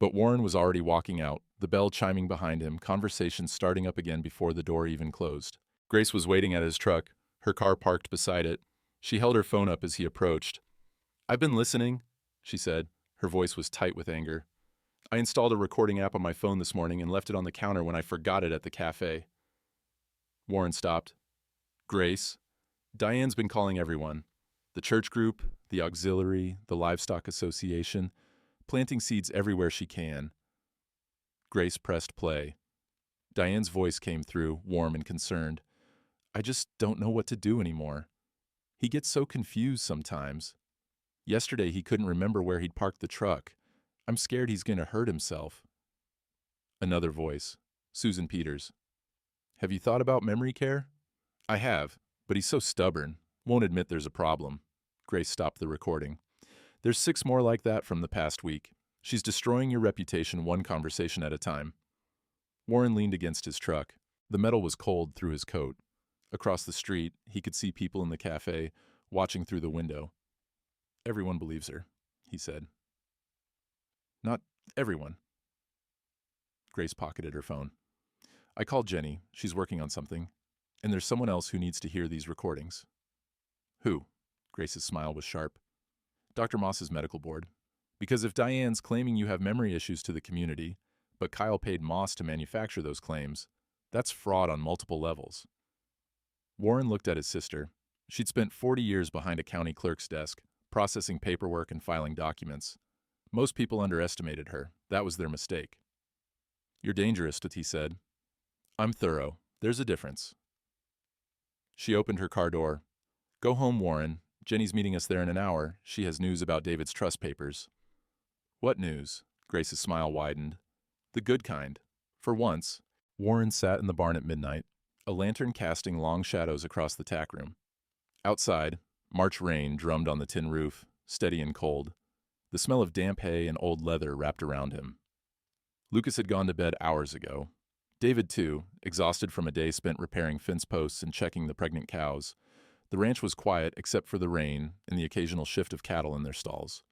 But Warren was already walking out, the bell chiming behind him, conversation starting up again before the door even closed. Grace was waiting at his truck, her car parked beside it. She held her phone up as he approached. I've been listening, she said. Her voice was tight with anger. I installed a recording app on my phone this morning and left it on the counter when I forgot it at the cafe. Warren stopped. Grace, Diane's been calling everyone. The church group, the auxiliary, the livestock association, planting seeds everywhere she can. Grace pressed play. Diane's voice came through, warm and concerned. I just don't know what to do anymore. He gets so confused sometimes. Yesterday he couldn't remember where he'd parked the truck. I'm scared he's going to hurt himself. Another voice. Susan Peters. Have you thought about memory care? I have, but he's so stubborn. Won't admit there's a problem. Grace stopped the recording. There's 6 more like that from the past week. She's destroying your reputation one conversation at a time. Warren leaned against his truck. The metal was cold through his coat. Across the street, he could see people in the cafe, watching through the window. Everyone believes her, he said. Not everyone. Grace pocketed her phone. I called Jenny. She's working on something. And there's someone else who needs to hear these recordings. Who? Grace's smile was sharp. Dr. Moss's medical board. Because if Diane's claiming you have memory issues to the community, but Kyle paid Moss to manufacture those claims, that's fraud on multiple levels. Warren looked at his sister. She'd spent 40 years behind a county clerk's desk, processing paperwork and filing documents. Most people underestimated her. That was their mistake. You're dangerous, he said. I'm thorough. There's a difference. She opened her car door. Go home, Warren. Jenny's meeting us there in an hour. She has news about David's trust papers. What news? Grace's smile widened. The good kind. For once, Warren sat in the barn at midnight, a lantern casting long shadows across the tack room. Outside, March rain drummed on the tin roof, steady and cold. The smell of damp hay and old leather wrapped around him. Lucas had gone to bed hours ago. David, too, exhausted from a day spent repairing fence posts and checking the pregnant cows. The ranch was quiet except for the rain and the occasional shift of cattle in their stalls.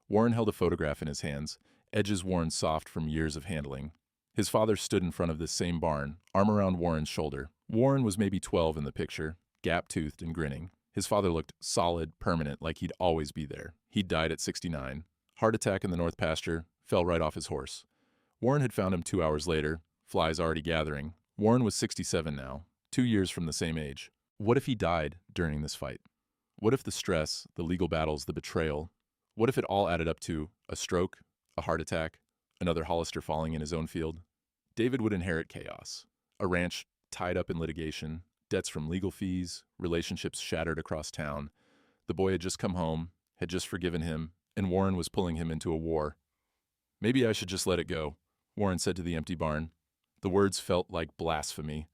Warren held a photograph in his hands, edges worn soft from years of handling. His father stood in front of this same barn, arm around Warren's shoulder. Warren was maybe 12 in the picture, gap-toothed and grinning. His father looked solid, permanent, like he'd always be there. He'd died at 69. Heart attack in the North Pasture, fell right off his horse. Warren had found him 2 hours later, flies already gathering. Warren was 67 now, 2 years from the same age. What if he died during this fight? What if the stress, the legal battles, the betrayal, what if it all added up to a stroke, a heart attack, another Hollister falling in his own field? David would inherit chaos. A ranch tied up in litigation, debts from legal fees, relationships shattered across town. The boy had just come home, had just forgiven him, and Warren was pulling him into a war. Maybe I should just let it go, Warren said to the empty barn. The words felt like blasphemy.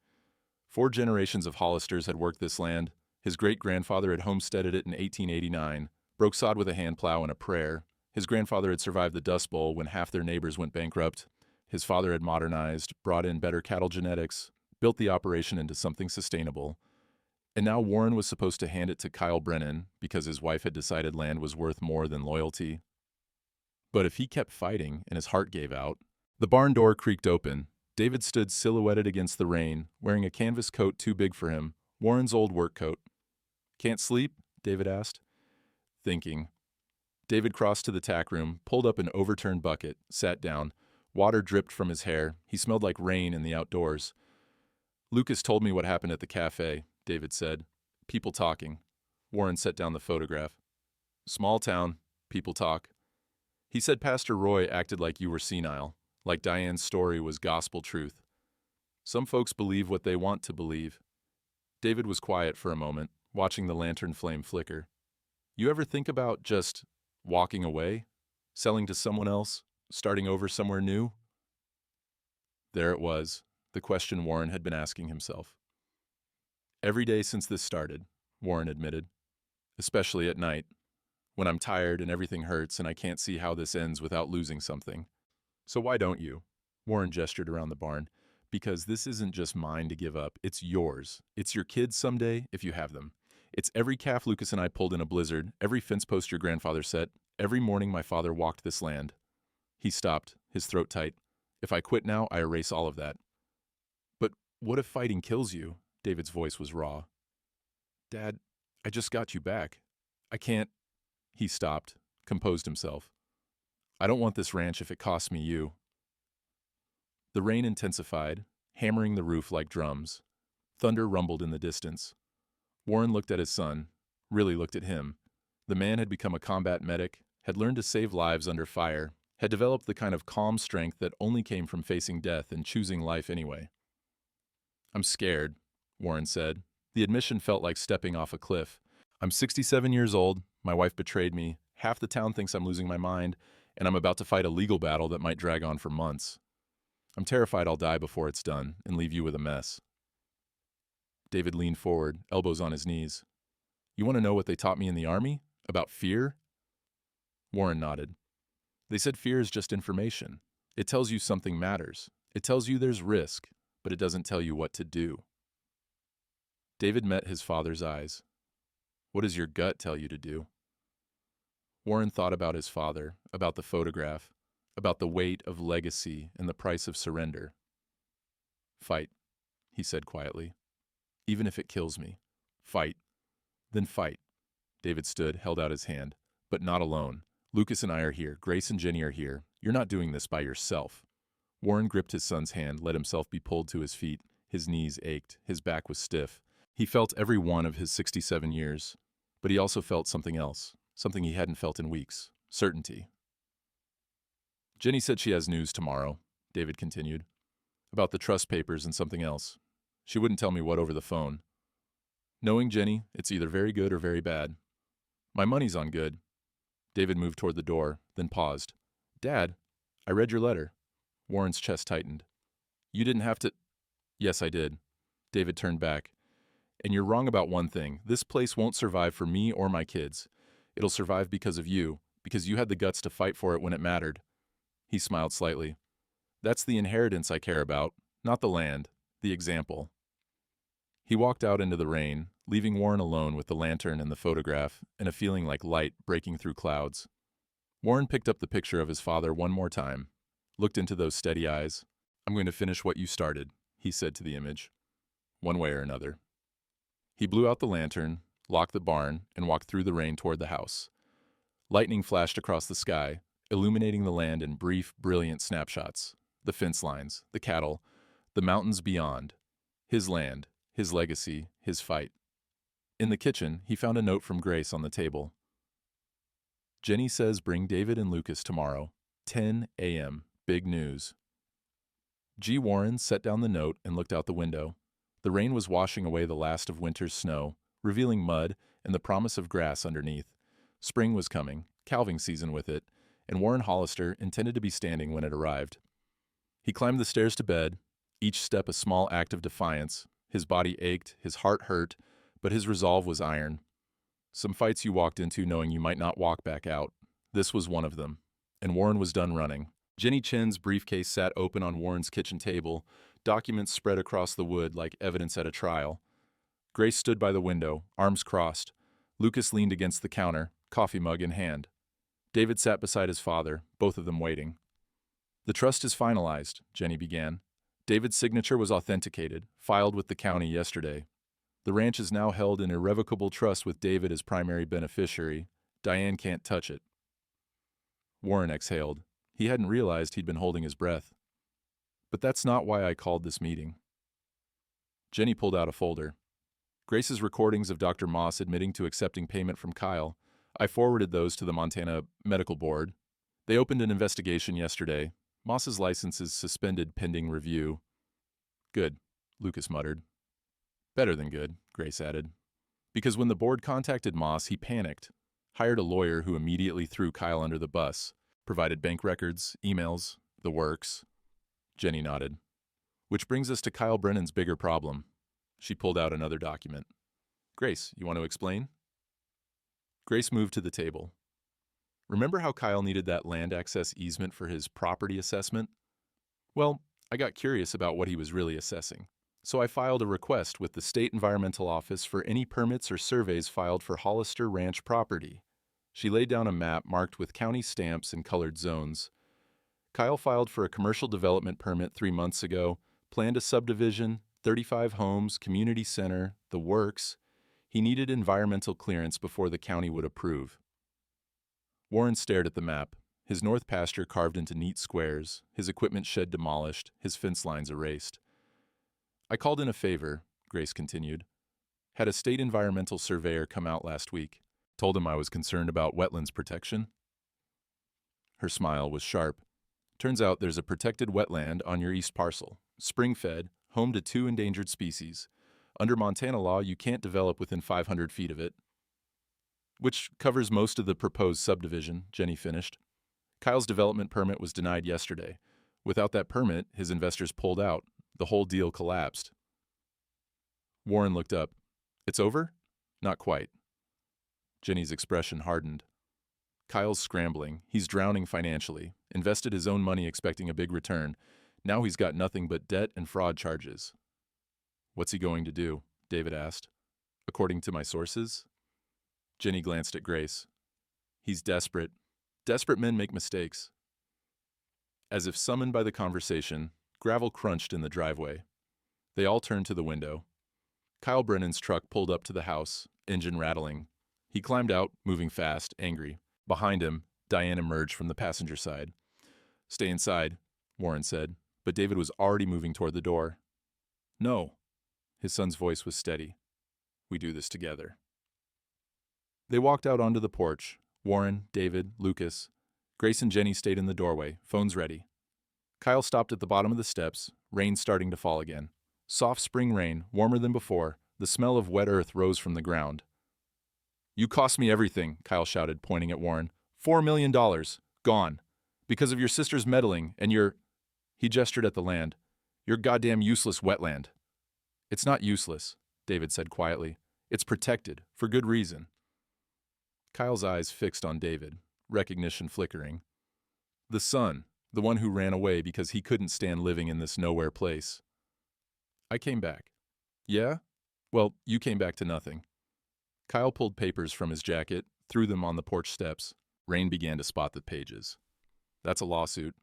4 generations of Hollisters had worked this land. His great-grandfather had homesteaded it in 1889, broke sod with a hand plow and a prayer. His grandfather had survived the Dust Bowl when half their neighbors went bankrupt. His father had modernized, brought in better cattle genetics, built the operation into something sustainable. And now Warren was supposed to hand it to Kyle Brennan because his wife had decided land was worth more than loyalty. But if he kept fighting and his heart gave out, the barn door creaked open. David stood silhouetted against the rain, wearing a canvas coat too big for him, Warren's old work coat. "Can't sleep?" David asked. Thinking. David crossed to the tack room, pulled up an overturned bucket, sat down. Water dripped from his hair. He smelled like rain in the outdoors. "Lucas told me what happened at the cafe," David said. "People talking." Warren set down the photograph. "Small town. People talk. He said Pastor Roy acted like you were senile, like Diane's story was gospel truth. Some folks believe what they want to believe." David was quiet for a moment, watching the lantern flame flicker. "You ever think about just walking away? Selling to someone else? Starting over somewhere new?" There it was, the question Warren had been asking himself. "Every day since this started," Warren admitted. "Especially at night, when I'm tired and everything hurts and I can't see how this ends without losing something. So why don't you?" Warren gestured around the barn. "Because this isn't just mine to give up, it's yours. It's your kids someday, if you have them. It's every calf Lucas and I pulled in a blizzard, every fence post your grandfather set, every morning my father walked this land." He stopped, his throat tight. "If I quit now, I erase all of that." "But what if fighting kills you?" David's voice was raw. "Dad, I just got you back. I can't—" He stopped, composed himself. "I don't want this ranch if it costs me you." The rain intensified, hammering the roof like drums. Thunder rumbled in the distance. Warren looked at his son, really looked at him. The man had become a combat medic, had learned to save lives under fire, had developed the kind of calm strength that only came from facing death and choosing life anyway. "I'm scared," Warren said. The admission felt like stepping off a cliff. "I'm 67 years old, my wife betrayed me, half the town thinks I'm losing my mind, and I'm about to fight a legal battle that might drag on for months. I'm terrified I'll die before it's done and leave you with a mess." David leaned forward, elbows on his knees. "You want to know what they taught me in the Army? About fear?" Warren nodded. "They said fear is just information. It tells you something matters. It tells you there's risk, but it doesn't tell you what to do." David met his father's eyes. "What does your gut tell you to do?" Warren thought about his father, about the photograph, about the weight of legacy and the price of surrender. "Fight," he said quietly. "Even if it kills me. Fight. Then fight." David stood, held out his hand. "But not alone. Lucas and I are here. Grace and Jenny are here. You're not doing this by yourself." Warren gripped his son's hand, let himself be pulled to his feet. His knees ached. His back was stiff. He felt every one of his 67 years. But he also felt something else, something he hadn't felt in weeks. Certainty. "Jenny said she has news tomorrow," David continued. "About the trust papers and something else. She wouldn't tell me what over the phone. Knowing Jenny, it's either very good or very bad. My money's on good." David moved toward the door, then paused. "Dad, I read your letter." Warren's chest tightened. "You didn't have to—" "Yes, I did." David turned back. "And you're wrong about one thing. This place won't survive for me or my kids. It'll survive because of you, because you had the guts to fight for it when it mattered." He smiled slightly. "That's the inheritance I care about, not the land, the example." He walked out into the rain, leaving Warren alone with the lantern and the photograph, and a feeling like light breaking through clouds. Warren picked up the picture of his father one more time, looked into those steady eyes. "I'm going to finish what you started," he said to the image, "one way or another." He blew out the lantern, locked the barn, and walked through the rain toward the house. Lightning flashed across the sky, illuminating the land in brief, brilliant snapshots. The fence lines, the cattle, The mountains beyond. His land, his legacy, his fight. In the kitchen, he found a note from Grace on the table. Jenny says bring David and Lucas tomorrow. 10 a.m. Big news. G. Warren set down the note and looked out the window. The rain was washing away the last of winter's snow, revealing mud and the promise of grass underneath. Spring was coming, calving season with it, and Warren Hollister intended to be standing when it arrived. He climbed the stairs to bed, each step a small act of defiance. His body ached, his heart hurt, but his resolve was iron. Some fights you walked into knowing you might not walk back out. This was one of them, and Warren was done running. Jenny Chen's briefcase sat open on Warren's kitchen table, documents spread across the wood like evidence at a trial. Grace stood by the window, arms crossed. Lucas leaned against the counter, coffee mug in hand. David sat beside his father, both of them waiting. The trust is finalized, Jenny began. David's signature was authenticated, filed with the county yesterday. The ranch is now held in irrevocable trust with David as primary beneficiary. Diane can't touch it. Warren exhaled. He hadn't realized he'd been holding his breath. But that's not why I called this meeting. Jenny pulled out a folder. Grace's recordings of Dr. Moss admitting to accepting payment from Kyle. I forwarded those to the Montana Medical Board. They opened an investigation yesterday. Moss's license is suspended pending review. Good, Lucas muttered. Better than good, Grace added. Because when the board contacted Moss, he panicked, hired a lawyer who immediately threw Kyle under the bus, provided bank records, emails, the works. Jenny nodded. Which brings us to Kyle Brennan's bigger problem. She pulled out another document. Grace, you want to explain? Grace moved to the table. Remember how Kyle needed that land access easement for his property assessment? Well, I got curious about what he was really assessing. So I filed a request with the State Environmental Office for any permits or surveys filed for Hollister Ranch property. She laid down a map marked with county stamps and colored zones. Kyle filed for a commercial development permit 3 months ago, planned a subdivision, 35 homes, community center, the works. He needed environmental clearance before the county would approve. Warren stared at the map, his north pasture carved into neat squares, his equipment shed demolished, his fence lines erased. I called in a favor, Grace continued. Had a state environmental surveyor come out last week. Told him I was concerned about wetlands protection. Her smile was sharp. Turns out there's a protected wetland on your east parcel, spring-fed, home to 2 endangered species. Under Montana law, you can't develop within 500 feet of it. Which covers most of the proposed subdivision, Jenny finished. Kyle's development permit was denied yesterday. Without that permit, his investors pulled out. The whole deal collapsed. Warren looked up. It's over? Not quite. Jenny's expression hardened. Kyle's scrambling. He's drowning financially. Invested his own money expecting a big return. Now he's got nothing but debt and fraud charges. What's he going to do? David asked. According to my sources? Jenny glanced at Grace. He's desperate. Desperate men make mistakes. As if summoned by the conversation, gravel crunched in the driveway. They all turned to the window. Kyle Brennan's truck pulled up to the house, engine rattling. He climbed out, moving fast, angry. Behind him, Diane emerged from the passenger side. Stay inside, Warren said, but David was already moving toward the door. No. His son's voice was steady. We do this together. They walked out onto the porch. Warren, David, Lucas. Grace and Jenny stayed in the doorway, phones ready. Kyle stopped at the bottom of the steps, rain starting to fall again. Soft spring rain, warmer than before, the smell of wet earth rose from the ground. You cost me everything, Kyle shouted, pointing at Warren. $4 million. Gone. Because of your sister's meddling and your... He gestured at the land. Your goddamn useless wetland. It's not useless, David said quietly. It's protected, for good reason. Kyle's eyes fixed on David, recognition flickering. The son, the one who ran away because he couldn't stand living in this nowhere place. I came back. Yeah? Well, you came back to nothing. Kyle pulled papers from his jacket, threw them on the porch steps. Rain began to spot the pages. That's a lawsuit.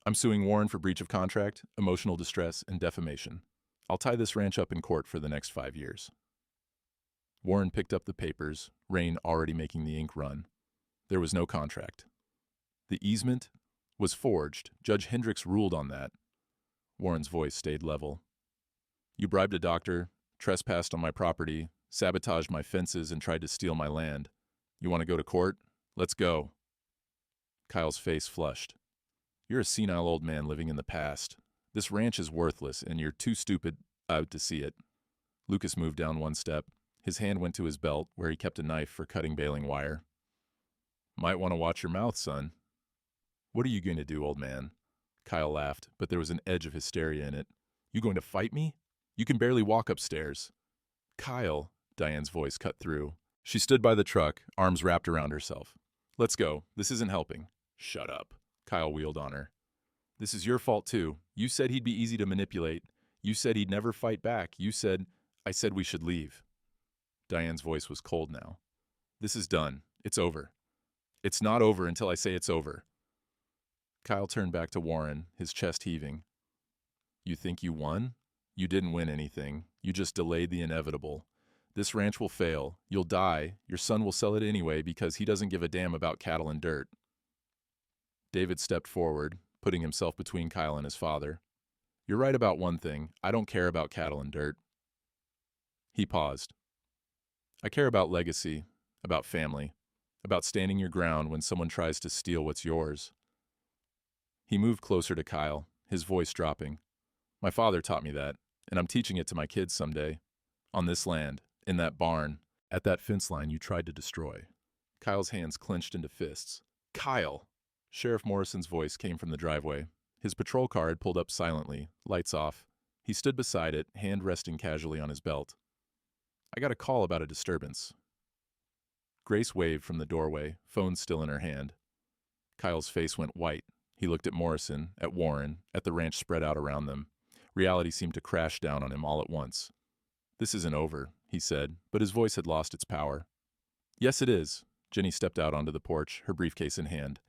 I'm suing Warren for breach of contract, emotional distress, and defamation. I'll tie this ranch up in court for the next 5 years. Warren picked up the papers, rain already making the ink run. There was no contract. The easement was forged. Judge Hendricks ruled on that. Warren's voice stayed level. You bribed a doctor, trespassed on my property, sabotaged my fences, and tried to steal my land. You want to go to court? Let's go. Kyle's face flushed. You're a senile old man living in the past. This ranch is worthless, and you're too stupid out to see it. Lucas moved down one step. His hand went to his belt, where he kept a knife for cutting baling wire. Might want to watch your mouth, son. What are you going to do, old man? Kyle laughed, but there was an edge of hysteria in it. You going to fight me? You can barely walk upstairs. Kyle, Diane's voice cut through. She stood by the truck, arms wrapped around herself. Let's go. This isn't helping. Shut up. Kyle wheeled on her. This is your fault, too. You said he'd be easy to manipulate. You said he'd never fight back. I said we should leave. Diane's voice was cold now. This is done. It's over. It's not over until I say it's over. Kyle turned back to Warren, his chest heaving. You think you won? You didn't win anything. You just delayed the inevitable. This ranch will fail. You'll die. Your son will sell it anyway because he doesn't give a damn about cattle and dirt. David stepped forward, putting himself between Kyle and his father. You're right about one thing. I don't care about cattle and dirt. He paused. I care about legacy, about family, about standing your ground when someone tries to steal what's yours. He moved closer to Kyle, his voice dropping. My father taught me that, and I'm teaching it to my kids someday. On this land, in that barn, at that fence line you tried to destroy. Kyle's hands clenched into fists. Kyle! Sheriff Morrison's voice came from the driveway. His patrol car had pulled up silently, lights off. He stood beside it, hand resting casually on his belt. I got a call about a disturbance. Grace waved from the doorway, phone still in her hand. Kyle's face went white. He looked at Morrison, at Warren, at the ranch spread out around them. Reality seemed to crash down on him all at once. This isn't over, he said, but his voice had lost its power. Yes, it is. Jenny stepped out onto the porch, her briefcase in hand.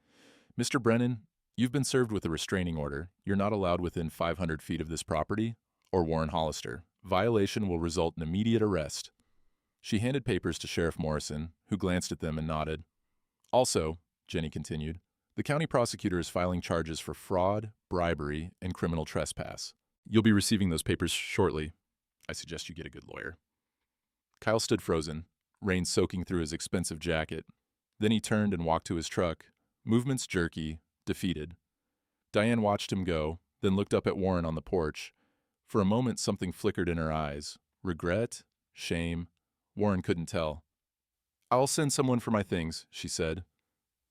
Mr. Brennan, you've been served with a restraining order. You're not allowed within 500 feet of this property, or Warren Hollister. Violation will result in immediate arrest. She handed papers to Sheriff Morrison, who glanced at them and nodded. Also, Jenny continued, the county prosecutor is filing charges for fraud, bribery, and criminal trespass. You'll be receiving those papers shortly. I suggest you get a good lawyer. Kyle stood frozen, rain soaking through his expensive jacket. Then he turned and walked to his truck, movements jerky, defeated. Diane watched him go, then looked up at Warren on the porch. For a moment something flickered in her eyes. Regret? Shame? Warren couldn't tell. I'll send someone for my things, she said.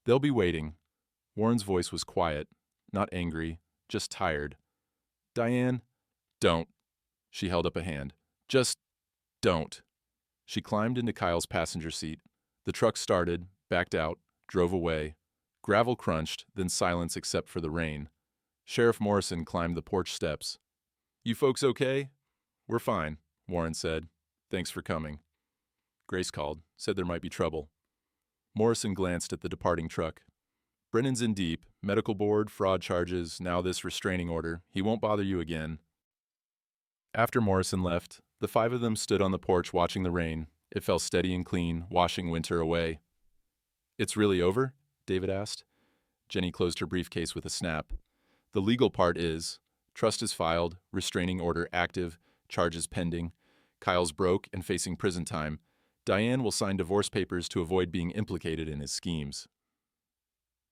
They'll be waiting. Warren's voice was quiet, not angry, just tired. Diane, don't. She held up a hand. Just don't. She climbed into Kyle's passenger seat. The truck started, backed out, drove away. Gravel crunched, then silence except for the rain. Sheriff Morrison climbed the porch steps. You folks okay? We're fine, Warren said. Thanks for coming. Grace called, said there might be trouble. Morrison glanced at the departing truck. Brennan's in deep, medical board, fraud charges, now this restraining order. He won't bother you again. After Morrison left, the five of them stood on the porch watching the rain. It fell steady and clean, washing winter away. It's really over? David asked. Jenny closed her briefcase with a snap. The legal part is, trust is filed, restraining order active, charges pending. Kyle's broke and facing prison time. Diane will sign divorce papers to avoid being implicated in his schemes.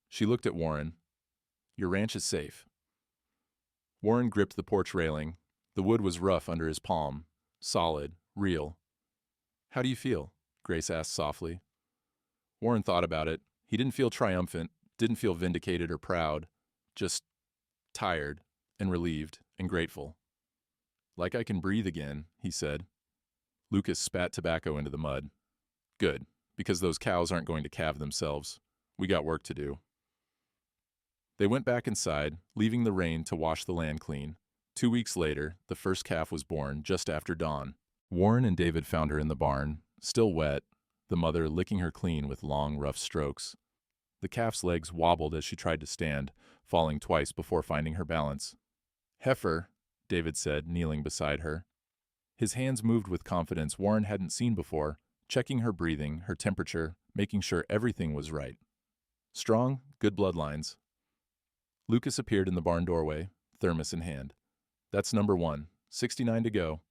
She looked at Warren. Your ranch is safe. Warren gripped the porch railing. The wood was rough under his palm, solid, real. How do you feel? Grace asked softly. Warren thought about it. He didn't feel triumphant, didn't feel vindicated or proud, just tired and relieved and grateful. Like I can breathe again, he said. Lucas spat tobacco into the mud. Good, because those cows aren't going to calve themselves. We got work to do. They went back inside, leaving the rain to wash the land clean. 2 weeks later, the first calf was born just after dawn. Warren and David found her in the barn, still wet, the mother licking her clean with long, rough strokes. The calf's legs wobbled as she tried to stand, falling twice before finding her balance. Heifer, David said, kneeling beside her. His hands moved with confidence Warren hadn't seen before, checking her breathing, her temperature, making sure everything was right. Strong, good bloodlines. Lucas appeared in the barn doorway, thermos in hand. That's number one. 69 to go.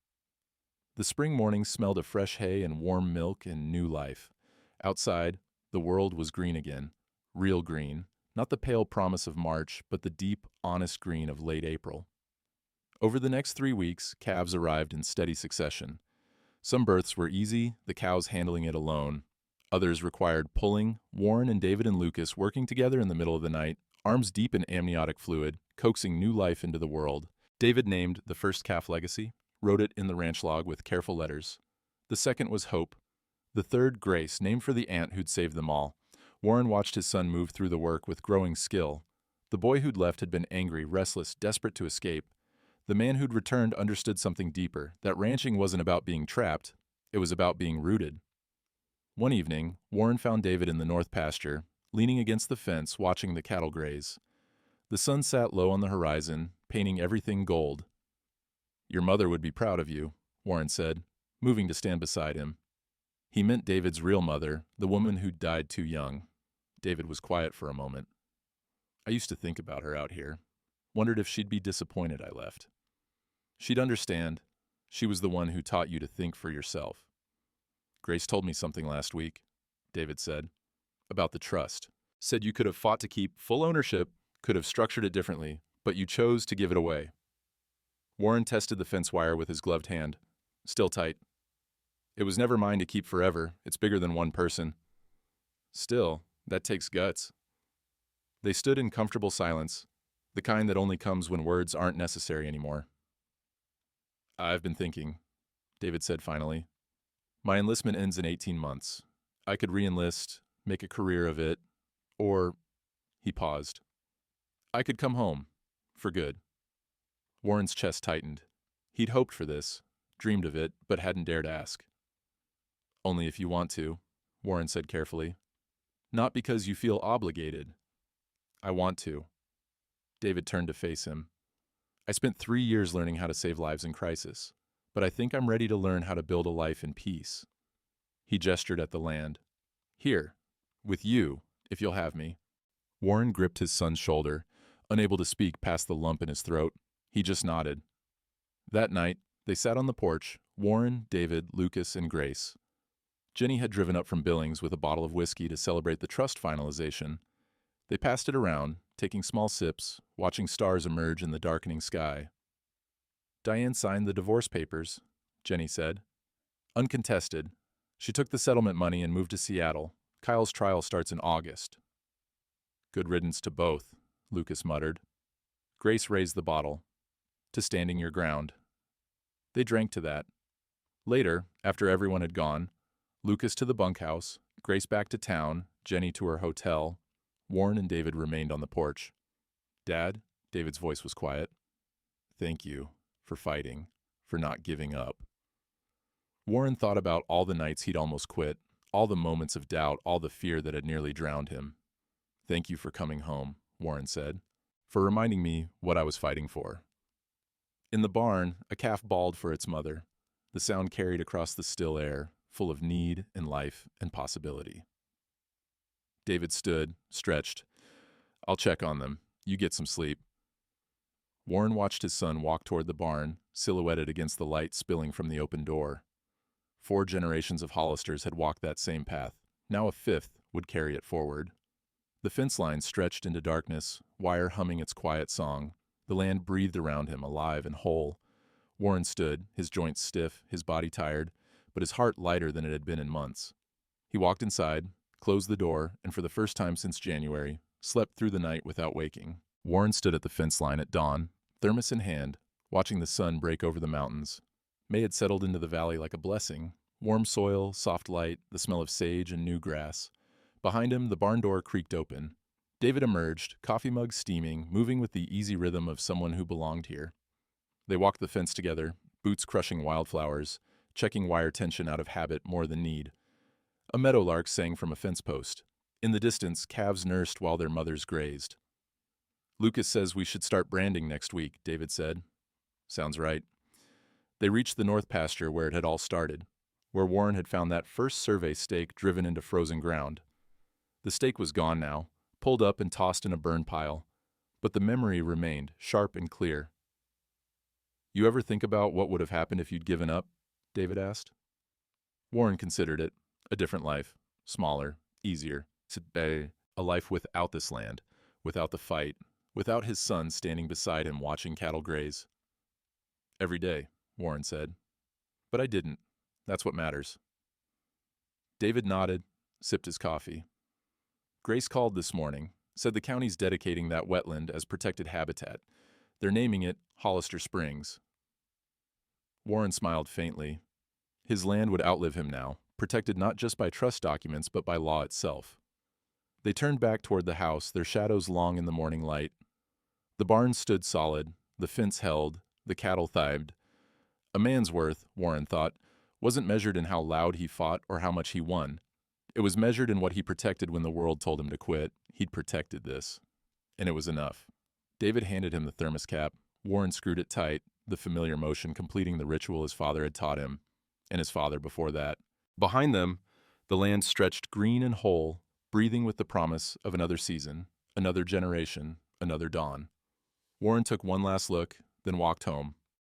The spring morning smelled of fresh hay and warm milk and new life. Outside, the world was green again. Real green. Not the pale promise of March, but the deep, honest green of late April. Over the next 3 weeks, calves arrived in steady succession. Some births were easy, the cows handling it alone. Others required pulling, Warren and David and Lucas working together in the middle of the night, arms deep in amniotic fluid, coaxing new life into the world. David named the first calf Legacy, wrote it in the ranch log with careful letters. The second was Hope. The third, Grace, named for the aunt who'd saved them all. Warren watched his son move through the work with growing skill. The boy who'd left had been angry, restless, desperate to escape. The man who'd returned understood something deeper, that ranching wasn't about being trapped, it was about being rooted. One evening, Warren found David in the north pasture, leaning against the fence, watching the cattle graze. The sun sat low on the horizon, painting everything gold. "Your mother would be proud of you," Warren said, moving to stand beside him. He meant David's real mother, the woman who'd died too young. David was quiet for a moment. "I used to think about her out here. Wondered if she'd be disappointed I left. She'd understand. She was the one who taught you to think for yourself." "Grace told me something last week," David said, "about the trust. Said you could have fought to keep full ownership, could have structured it differently, but you chose to give it away." Warren tested the fence wire with his gloved hand. "Still tight." "It was never mine to keep forever. It's bigger than one person." "Still, that takes guts." They stood in comfortable silence, the kind that only comes when words aren't necessary anymore. "I've been thinking," David said finally. "My enlistment ends in 18 months. I could re-enlist, make a career of it, or—" He paused. "I could come home. For good." Warren's chest tightened. He'd hoped for this, dreamed of it, but hadn't dared ask. "Only if you want to," Warren said carefully. "Not because you feel obligated." "I want to." David turned to face him. "I spent 3 years learning how to save lives in crisis, but I think I'm ready to learn how to build a life in peace." He gestured at the land. "Here, with you, if you'll have me." Warren gripped his son's shoulder, unable to speak past the lump in his throat. He just nodded. That night, they sat on the porch, Warren, David, Lucas, and Grace. Jenny had driven up from Billings with a bottle of whiskey to celebrate the trust finalization. They passed it around, taking small sips, watching stars emerge in the darkening sky. "Diane signed the divorce papers," Jenny said. "Uncontested. She took the settlement money and moved to Seattle. Kyle's trial starts in August." "Good riddance to both," Lucas muttered. Grace raised the bottle. "To standing your ground." They drank to that. Later, after everyone had gone, Lucas to the bunkhouse, Grace back to town, Jenny to her hotel, Warren and David remained on the porch. "Dad," David's voice was quiet. "Thank you for fighting, for not giving up." Warren thought about all the nights he'd almost quit, all the moments of doubt, all the fear that had nearly drowned him. "Thank you for coming home," Warren said, "for reminding me what I was fighting for." In the barn, a calf bawled for its mother. The sound carried across the still air, full of need and life and possibility. David stood, stretched. "I'll check on them. You get some sleep." Warren watched his son walk toward the barn, silhouetted against the light spilling from the open door. 4 generations of Hollisters had walked that same path. Now a 5th would carry it forward. The fence line stretched into darkness, wire humming its quiet song. The land breathed around him, alive and whole. Warren stood, his joints stiff, his body tired, but his heart lighter than it had been in months. He walked inside, closed the door, and for the first time since January, slept through the night without waking. Warren stood at the fence line at dawn, thermos in hand, watching the sun break over the mountains. May had settled into the valley like a blessing. Warm soil, soft light, the smell of sage and new grass. Behind him, the barn door creaked open. David emerged, coffee mug steaming, moving with the easy rhythm of someone who belonged here. They walked the fence together, boots crushing wildflowers, checking wire tension out of habit more than need. A meadowlark sang from a fence post. In the distance, calves nursed while their mothers grazed. "Lucas says we should start branding next week," David said. "Sounds right." They reached the north pasture where it had all started, where Warren had found that first survey stake driven into frozen ground. The stake was gone now, pulled up and tossed in a burn pile, but the memory remained, sharp and clear. You ever think about what would have happened if you'd given up? David asked. Warren considered it. A different life. Smaller. Easier. A life without this land. Without the fight. Without his son standing beside him watching cattle graze. Every day, Warren said. But I didn't. That's what matters. David nodded, sipped his coffee. Grace called this morning, said the county's dedicating that wetland as protected habitat. They're naming it Hollister Springs. Warren smiled faintly. His land would outlive him now, protected not just by trust documents but by law itself. They turned back toward the house, their shadows long in the morning light. The barn stood solid, the fence held, the cattle thrived. A man's worth, Warren thought, wasn't measured in how loud he fought or how much he won. It was measured in what he protected when the world told him to quit. He'd protected this. And it was enough. David handed him the thermos cap. Warren screwed it tight, the familiar motion completing the ritual his father had taught him, and his father before that. Behind them, the land stretched green and whole, breathing with the promise of another season, another generation, another dawn. Warren took one last look, then walked home.